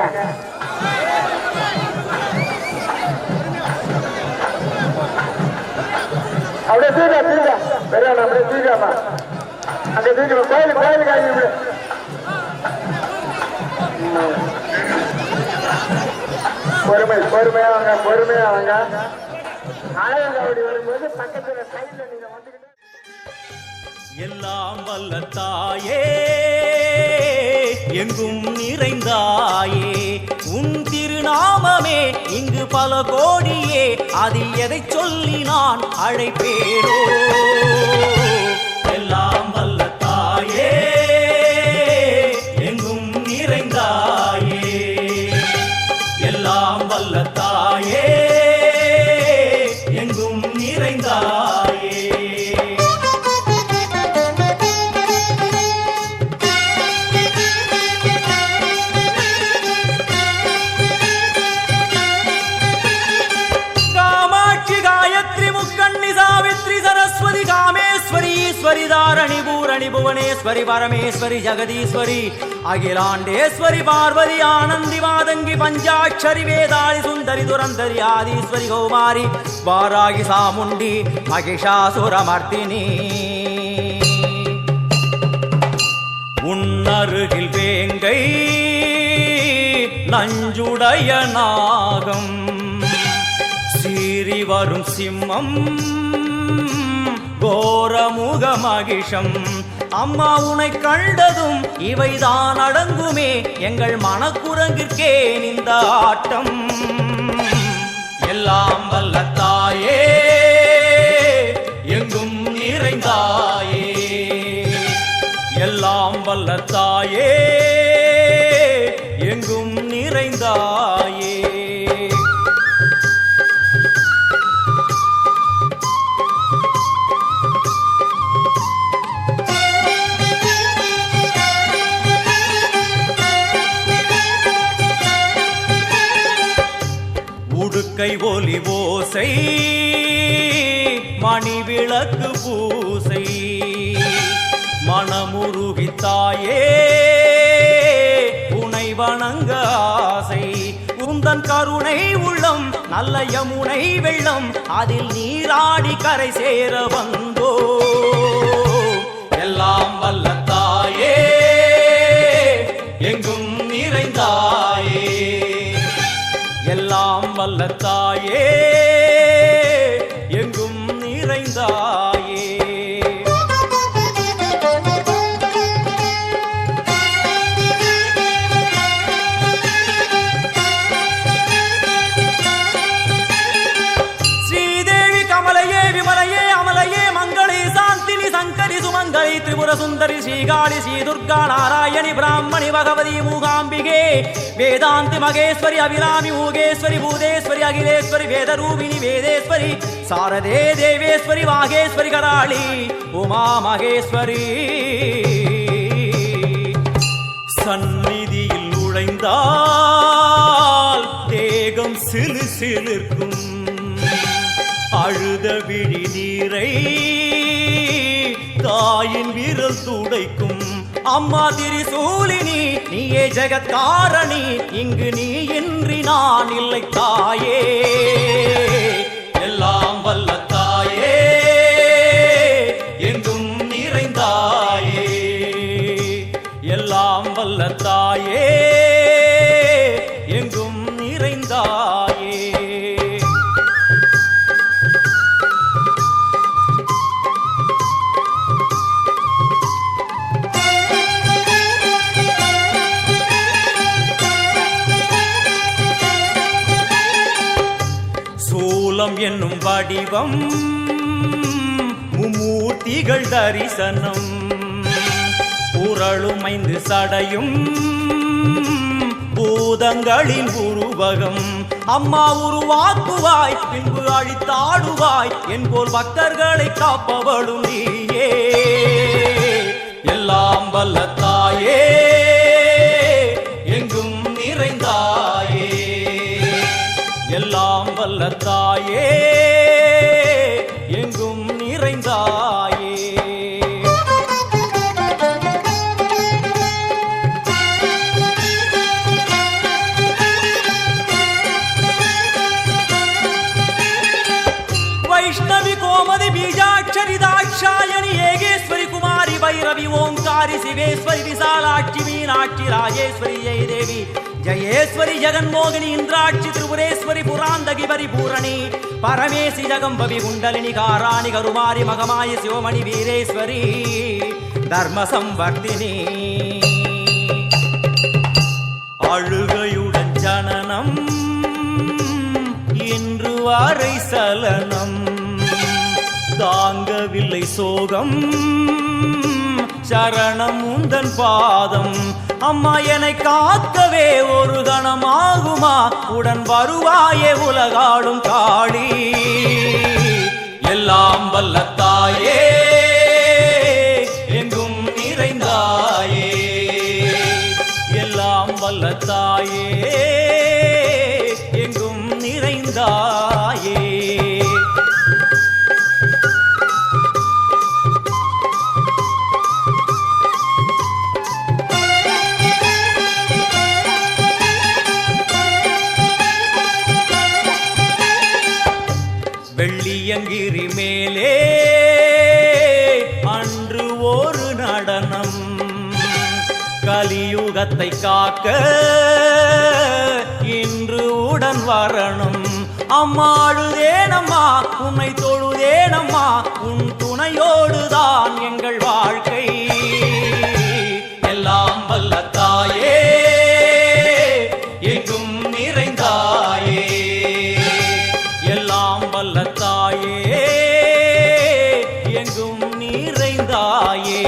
அப்படியே தூக்கா தூக்கா பெரிய அப்படியே தூக்காமா அங்க தூக்கி கோயிலுக்காக விடு. பொறுமையா வாங்க பொறுமையா வாங்க. ஆலயங்காவடி வரும்போது பக்கத்துல சைட்ல நீங்க வந்துக்கிட்டு எல்லாம் வல்ல தாயே எங்கும் நிறைந்தாயே உன் திருநாமமே இங்கு பல கோடியே அதில் எதை சொல்லி நான் அழைப்பேனோ. எல்லாம் வல்ல தாயே எங்கும் நிறைந்தாயே எல்லாம் வல்ல தாயே எங்கும் நிறைந்தாயே. தாரணி பூரணி புவனேஸ்வரி பரமேஸ்வரி ஜெகதீஸ்வரி அகிலாண்டேஸ்வரி பார்வதி ஆனந்தி மாதங்கி பஞ்சாட்சரி வேதாளி சுந்தரி துரந்தரி ஆதீஸ்வரி கௌமாரி வாராகி சாமுண்டி மகிஷாசுரமர்த்தினி. உன்னருகில் வேங்கை நஞ்சுடைய நாகம் சீறி வரும் சிம்மம் கோரமுக மகிஷம். அம்மா உனை கண்டதும் இவைதான் அடங்குமே எங்கள் மனக்குரங்கிற்கே இந்த ஆட்டம். எல்லாம் வல்ல தாயே எங்கும் நிறைந்தாயே எல்லாம் வல்ல தாயே எங்கும் நிறைந்தாயே. கை ஒலி ஓசை மணி விளக்கு பூசை மனமுருகித்தாயே உனை வணங்க ஆசை. உந்தன் கருணை உள்ளம் நல்ல யமுனை வெள்ளம் அதில் நீராடி கரை சேர வந்தோ. எல்லாம் வல்ல தாயே எங்கும் நிறைந்தாயே எல்லாம் வல்ல தாயே எங்கும் நிறைந்தாயே. ஸ்ரீதேவி கமலையே விமலையே அமலையே மங்களே சாந்தினி சங்கரி சுமங்கலி திரிபுர சுந்தரி ஸ்ரீகாளி ஸ்ரீ துர்கா நாராயணி பிராமணி பகவதி மூகாம்பிகே வேதாந்தி மகேஸ்வரி அபிராமி மூகேஸ்வரி பூதேஸ்வரி அகிலேஸ்வரி வேதரூபிணி வேதேஸ்வரி சாரதே தேவேஸ்வரி வாகேஸ்வரி கராளி உமா மகேஸ்வரி. சந்நிதியில் நுழைந்தால் தேகம் சிலு சிலிர்க்கும் அழுத விழி நீரை தாயின் விரல் துடைக்கும். அம்மா திரிசூலினி நீயே ஜெகத்காரணி இங்கு நீ இன்றி நான் இல்லை தாயே. எல்லாம் வல்ல தாயே எங்கும் நிறைந்தாயே எல்லாம் வல்ல தாயே எங்கும் நிறைந்தாயே. வடிவம் மும்மூர்த்திகள் தரிசனம் உரளுமைந்து சடையும் பூதங்களின் உருவகம் அம்மா உருவாக்குவாய் பின்பு அழித்தாடுவாய் என்போல் பக்தர்களை காப்பவளும் நீயே எல்லாம் வல்ல தாயே எங்கும் நிறைந்தாயே எல்லாம் வல்ல தாயே எங்கும் நிறைந்தாயே वैष्णवी कोमदि बीजाक्षरी दाक्षायणी येगेश्वरी कुमारी भैरवी ओंकारी शिवेश्वरी विशालाक्षी मीनाक्षी राजेश्वरी जय देवी जयेश्वरी जगन्मोहिनी इंद्राक्षी त्रिपुरेश्वरी पुरांदगी परिपूरणी परमेशि जगंबवी कुंडलिनी काराणि करुमारी मगमाय शिवमणि वीरेश्वरी धर्म संवर्धिनी அழுகையுடன் ஜனனம் இன்று வரை சலனம் தாங்கவில்லை சோகம் சரணம் உந்தன் பாதம் அம்மா என்னை காக்கவே ஒரு கணமாகுமா உடன் வருவாயே உலகாளும் காளி எல்லாம் வல்ல தாயே எங்கும் நிறைந்தாயே எல்லாம் வல்ல தாயே எங்கும் நிறைந்தாயே வெள்ளியங்கிரி மேலே அன்று ஒரு நடனம் கலியுகத்தை காக்க இன்று உடன் வரணும் அம்மாழுதேனம்மா உன்னை தொழுதேனம்மா உன் துணையோடுதான் எங்கள் வாழ்க்கை எல்லாம் வல்ல தாயே எங்கும் நிறைந்தாயே எல்லாம் வல்ல தாயே எங்கும் நிறைந்தாயே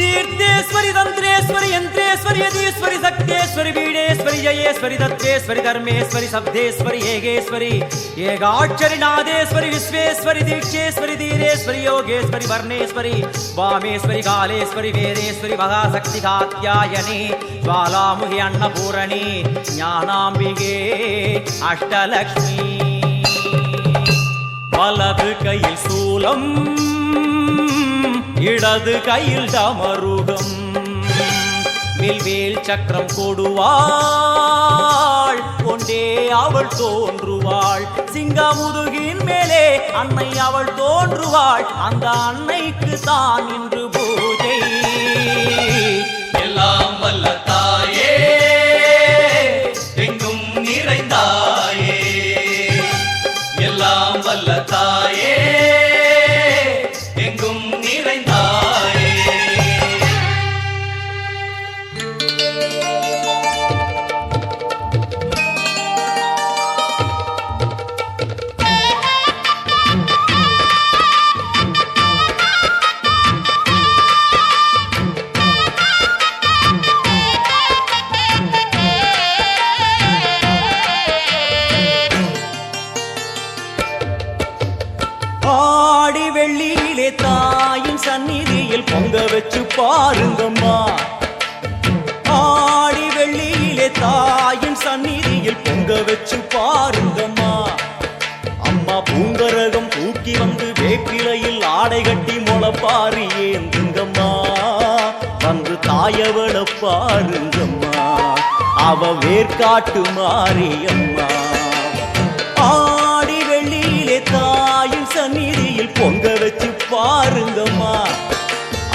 तीर्थेश्वरी तंत्रेश्वरी यंत्रेश्वरी यदीश्वरी शक्तेश्वरी बीडेश्वरी जयेश्वरी दत्तेश्वरी धर्मेश्वरी शब्देश्वरी येगेश्वरी येगाक्षरी नादेश्वरी विश्वेश्वरी दीक्षेश्वरी धीरेश्वरी योगेश्वरी वर्णेश्वरी वामेश्वरी कालेश्वरी वेदेश्वरी महाशक्ति कात्यायनी ज्वालामुखी अन्नपूरणी ज्ञानाम्बिके अष्टलक्ष्मी वलது கையில் சூலம் இடது கையில் டமருகம் வில்வேல் சக்கரம் கொடுவாள் கொண்டே அவள் தோன்றுவாள் சிங்கமுதுகின் மேலே அன்னை அவள் தோன்றுவாள் அந்த அன்னைக்கு தான் இன்று பூஜை எல்லாம் வல்ல தாயே எங்கும் நிறைந்தாயே எல்லாம் வல்ல தாயே எங்கும் நிறைந்தாயே ஆடி வெள்ளியிலே தாயின் சந்நிதியில் பொங்க வச்சு பாருங்கம்மா ஆடி வெள்ளியிலே தாயின் சந்நிதியில் பொங்க வச்சு பாருங்கம்மா அம்மா பூங்கரகம் தூக்கி வந்து வேப்பிலையில் ஆடை கட்டி முளைப்பாரி ஏந்துங்கம்மா வந்து தாயவள பாருங்கம்மா அவ வேர்காட்டு மாரியம்மா ஆடி வெள்ளியிலே தாயின் சந்நிதியில் பொங்க வச்சு பாருங்கம்மா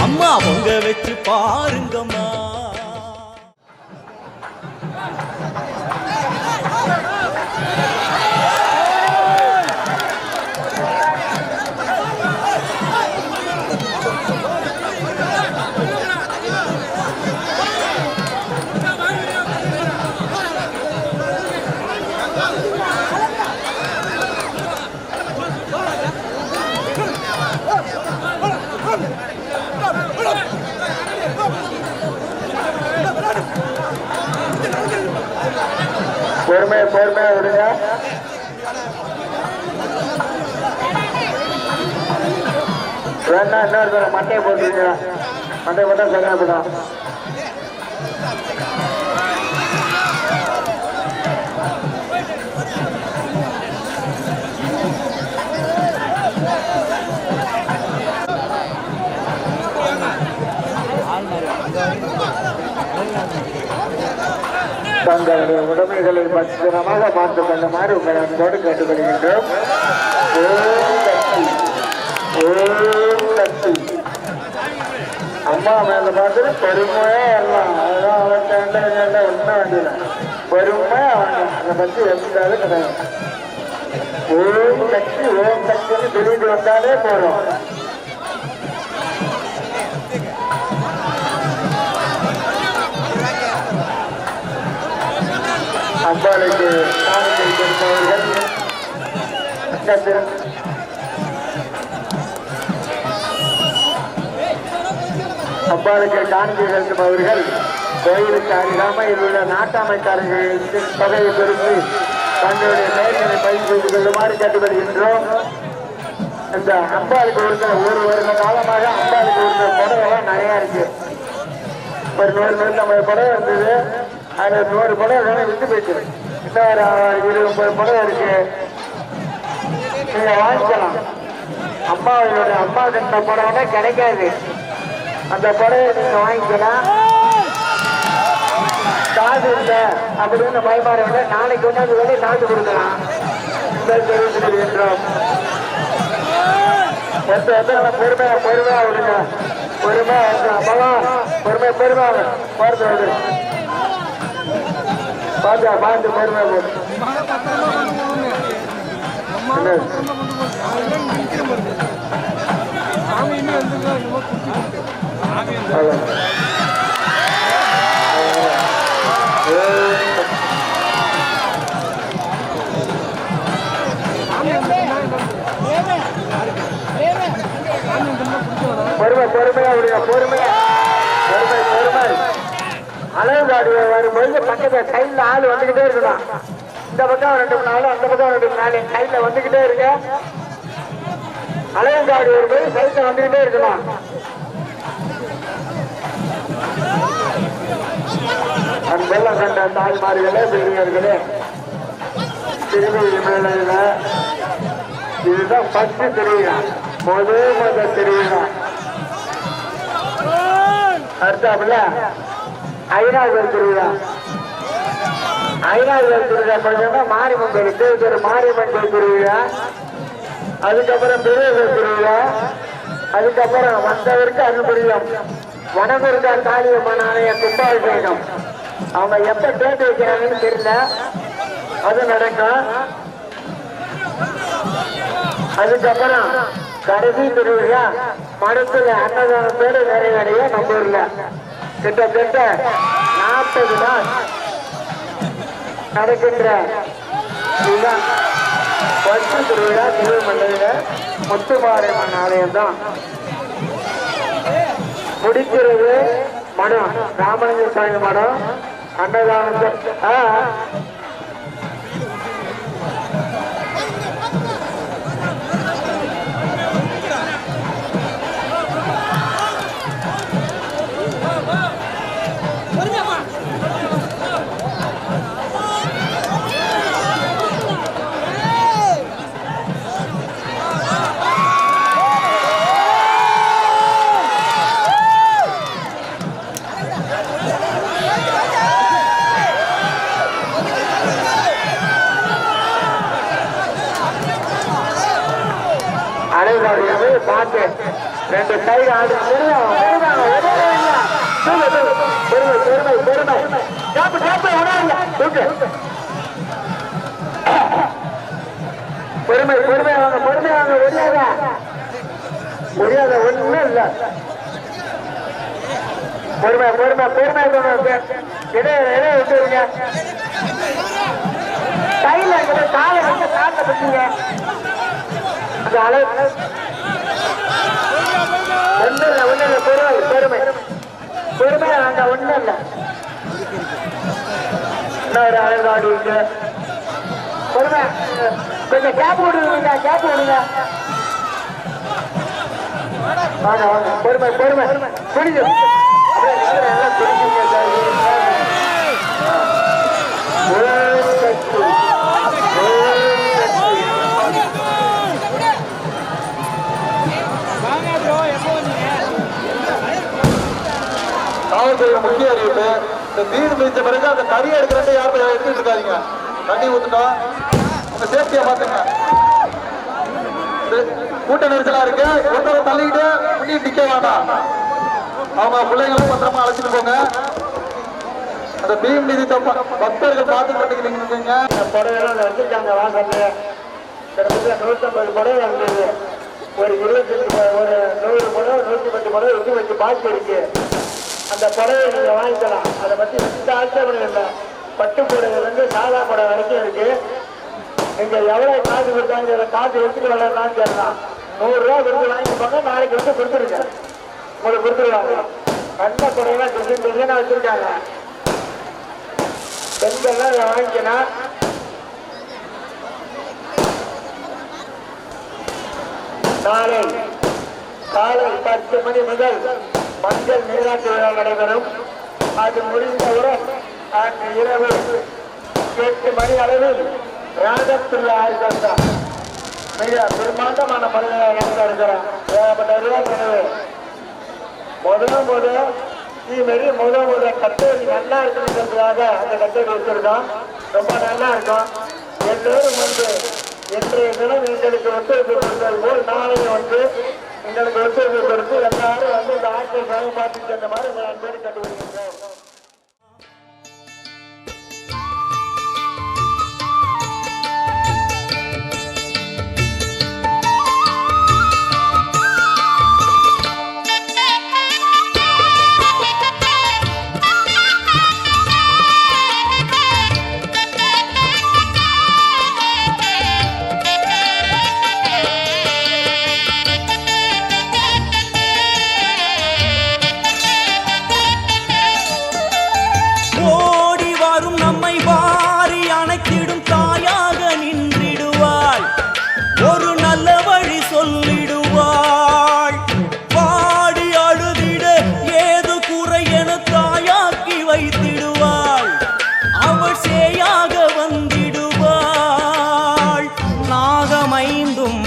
அம்மா பொங்க வச்சு பாருங்கம்மா பொறுமையா விடுங்க. வேணா என்ன மட்டையை போட்டுருங்க. மட்டையை போட்டா சகனப்படும். தங்களுடைய உடைமைகளை பத்திரமாக பார்த்துக் கொள்ளுமாறு உங்களை அன்போடு கேட்டுக்கொள்கின்றோம். அம்மா மேல பார்த்துட்டு பொறுமையா எல்லாம் அதான் அவன் ஒன்றும் வேண்டியல பொறுமையா வாங்க. அதை பத்தி எந்தாலும் கிடையாது. ஓம் சக்தின்னு சொல்லிட்டு வந்தாலே போறோம். அம்பாளுக்கு காணிக்கை கொடுப்பவர்கள் அம்பாளுக்கு காணிக்கை செலுத்துபவர்கள் கோயிலுக்கு அருகாமல் இதில் நாட்டாமைக்காரர்களுக்கு தொகையை பெருக்கி தங்களுடைய பெயர்களை பதிவு செய்து கொள்ளுமாறு கேட்டுக்கொள்கின்றோம். இந்த அம்பாளுக்கு கொடுத்த ஒரு வருட காலமாக அம்பாளுக்கு கொடுத்த புடவைலாம் நிறையா இருக்கு. ஒரு 100-150 புடவை இருந்தது. அது 100 புடவை வேணும் விட்டு போயிட்டு. இன்னும் 20-30 புடவை இருக்கு. நீங்க வாங்கிக்கலாம். அம்மாவோட அம்மா கட்ட புடவைனா கிடைக்காது. அந்த புடவை நீங்க வாங்கிக்கலாம். காசு இல்லை அப்படின்னு பயமாற விட நாளைக்கு கொண்டாந்து வேலை காசு கொடுக்கலாம். தெரிவிக்கின்றோம். பொறுமையா விடுங்க. பொறுமையா பார்த்து வருது. பார்த்து பொறுமையா போடு. பொறுமையா விடுங்க. பொறுமை அளவு காடு வரும்போது பக்கத்துல கையில் ஆள் வந்துகிட்டே இருக்கணும். இந்த பக்கம் 2-3 நாள், அந்த பக்கம் 2-3 நாள் கையில வந்துகிட்டே இருக்க. அளவு காடு வரும்போது கையில வந்துகிட்டே இருக்கணும். அன்பெல்லாம் கண்ட தாய்மார்களே, பெரியவர்களே, திருநெல்வேலி மேலையில இதுதான் ஃபர்ஸ்ட் திருவிழா. முத திருவிழா. அடுத்தாப்புல 5வது திருவிழா. 5வது திருவிழா பார்த்தோம்னா மாரியம்மன் கோயில், மாரியம்மன் கோயில் திருவிழா. அதுக்கப்புறம் பெரிய திருவிழா. அதுக்கப்புறம் வந்தவருக்கு அனுபவியம் வனதுர்கா காளியம்மன் ஆலய கும்பாபிஷேகம். அவங்க எப்ப டேட் வைக்கிறாங்கன்னு தெரியல. அது நடக்கும். அதுக்கப்புறம் கடைசி திருவிழா மடத்துல அன்னதானத்தோடு நிறைவடைய நம்ம ஊர்ல கிட்டத்தட்ட 40 நாள் நடக்கின்ற பத்து திருவிழா திருமலையில முத்துமாரியம்மன் ஆலயம் தான் முடிக்கிறது. மடம் ராமலிங்க சாமி மடம் அன்னதானத்தை பார்த்து 2 சைடு ஆடு பொறுமையா வாங்க. முடியாத ஒண்ணுமே இல்ல. பொறுமையா விட்டுருங்க. கையில காலை வந்து கால பத்தீங்க. அந்த அளவு ஒண்ணு இல்ல. பொறுமையா வாங்க. ஒண்ணு இல்ல. இன்னொரு அழகாடு இருக்கு. பொறுமை கொஞ்சம் கேப் விடுங்க கேப் விடுங்க வாங்க வாங்க பொறுமை பொறுமை புரிஞ்சு எல்லாம் புரிஞ்சுங்க காவல்துறை முக்கிய அறிவிப்பு. இந்த வீடு மிதிச்ச பிறகு அந்த கறி எடுக்கிறத யாரும் எடுத்துட்டு இருக்காதீங்க. தண்ணி ஊத்துட்டோம், உங்க சேஃப்டியா பாத்துங்க. கூட்ட நெரிசலா இருக்கு, ஒருத்தரை தள்ளிட்டு முன்னி நிக்க வேண்டாம். அவங்க பிள்ளைங்களும் பத்திரமா அழைச்சிட்டு போங்க. அந்த பீம் நிதி பக்தர்கள் பார்த்து பண்ணிக்கிறீங்க. புடவைலாம் வச்சிருக்காங்க வாசல்ல. கிட்டத்தட்ட 150 புடவை இருந்தது. ஒரு 25 ஒரு 100 புடவை 110 புடவை விட்டு வச்சு பாக்கி இருக்கு. அந்த புடவை நீங்க வாங்கிக்கலாம். அதை பத்தி எந்த ஆட்சேபனையும் இல்லை. பட்டு புடவைலேருந்து சாதா புடவை வரைக்கும் இருக்கு. நீங்க எவ்வளவு காசு கொடுத்தாங்க காசு எடுத்துட்டு வரலாம்னு கேட்கலாம். 100 ரூபா கொடுத்து வாங்கிப்பாங்க. நாளைக்கு வந்து கொடுத்துருங்க, உங்களுக்கு கொடுத்துருவாங்க. நல்ல புடவை டிசைன் வச்சிருக்காங்க. பெண்கள்லாம் இதை வாங்கிக்கணும். நாளை காலை 10 மணி முதல் மஞ்சள் நீராட்டு விழா நடைபெறும். அது முடிந்தவுடன் அன்று இரவு 8 மணி அளவில் ராஜத்துள்ள ஆயுதம் மிக பிரம்மாண்டமான முறையில் நடந்திருக்கிறோம். ஏகப்பட்ட முதல் இதேமாரி முதல் கட்டேரி நல்லா இருக்குங்கிறதுக்காக அந்த கட்டேரி வச்சிருக்கோம். ரொம்ப நல்லா இருக்கும். எல்லோரும் வந்து இன்றைய தினம் எங்களுக்கு ஒத்துழைப்பு கொடுத்தது போல் நாளையும் வந்து எங்களுக்கு ஒத்துழைப்பு கொடுத்து எல்லாரும் வந்து இந்த ஆட்கள் பார்த்து சென்ற மாதிரி நான் பேர் கண்டுபிடிக்கிறோம்.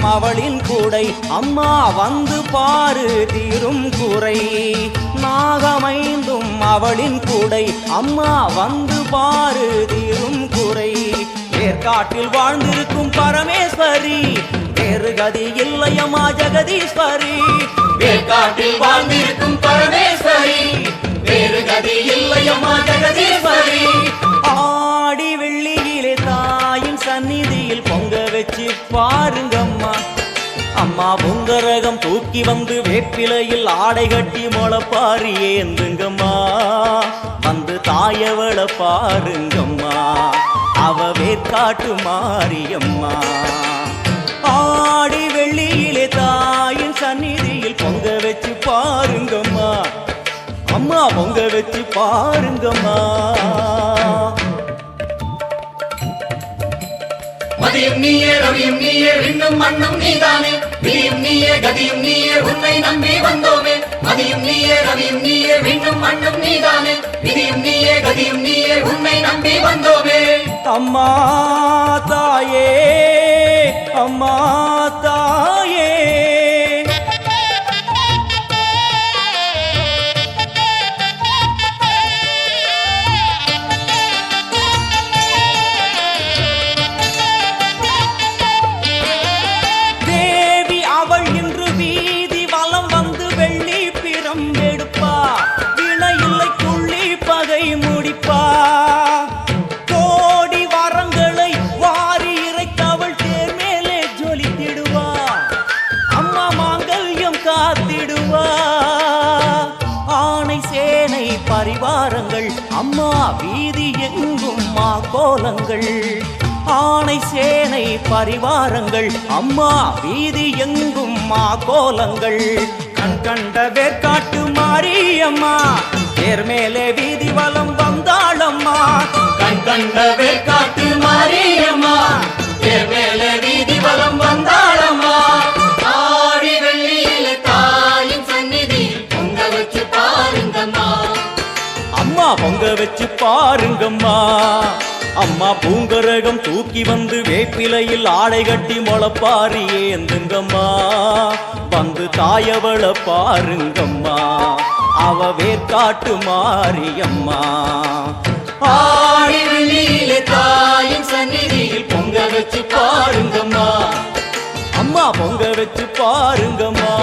அவளின் கூடை அம்மா வந்து பாரு தீரும் குறை. நாகமைந்தும் அவளின் கூடை அம்மா வந்து பாரு தீரும் குறை. ஏற்காட்டில் வாழ்ந்திருக்கும் பரமேஸ்வரி வேறு கதி இல்லையம்மா ஜெகதீஸ்வரி. ஏற்காட்டில் வாழ்ந்திருக்கும் பரமேஸ்வரி வேறு கதி இல்லையம்மா ஜெகதீஸ்வரி. ஆடி வெள்ளியிலே தாயின் சந்நிதியில் பொங்க வச்சு பாருங்கம்மா. அம்மா பொங்கரகம் தூக்கி வந்து வேப்பிலையில் ஆடை கட்டி முளைப்பாரி ஏந்துங்கம்மா. வந்து தாயவள பாருங்கம்மா, அவ வேற்காட்டு மாரியம்மா. ஆடி வெள்ளியிலே தாயின் சந்நிதியில் பொங்க வச்சு பாருங்கம்மா. அம்மா பொங்க வச்சு பாருங்கம்மா. மதியும் நீயே ரவியும் நீயே விண்ணும் மண்ணும் நீதானே. விதியும் நீயே கதியும் நீயே உன்னை நம்பி வந்தோமே. மதியும் நீயே ரவியும் நீயே விண்ணும் மண்ணும் நீதானே. விதியும் நீயே கதியும் நீயே உன்னை நம்பி வந்தோமே. அம்மா தாயே அம்மா தாயே முடிப்பா. கோடி வரங்களை வாரி இறைத்தவள் தேர் மேலே ஜொலித்திடுவா. அம்மா மாங்கல்யம் காத்திடுவா. ஆணை சேனை பரிவாரங்கள் அம்மா வீதி எங்கும் மா கோலங்கள். ஆணை சேனை பரிவாரங்கள் அம்மா வீதி எங்கும் மா கோலங்கள். கண் கண்ட வேற்காட்டு மாரியம்மா தேர் மேலே வீதி வலம் வந்தாளம்மா. கண் வரம் கண்ட வேற்காட்டு மாரியம்மா மேல வீதி வலம் வந்தாளம்மா ஆடி வெள்ளியில தாயின் சந்நிதி பொங்க வச்சு பாருங்கம்மா அம்மா பொங்க வச்சு பாருங்கம்மா அம்மா பூங்கரகம் தூக்கி வந்து வேப்பிலையில் ஆடை கட்டி முளப்பாரி ஏந்துங்கம்மா வந்து தாயவள பாருங்கம்மா அவ வேற்காட்டு மாரியம்மா ஆடி வெள்ளியில தாயின் சந்நிதியில் பொங்க வச்சு பாருங்கம்மா அம்மா பொங்க வச்சு பாருங்கம்மா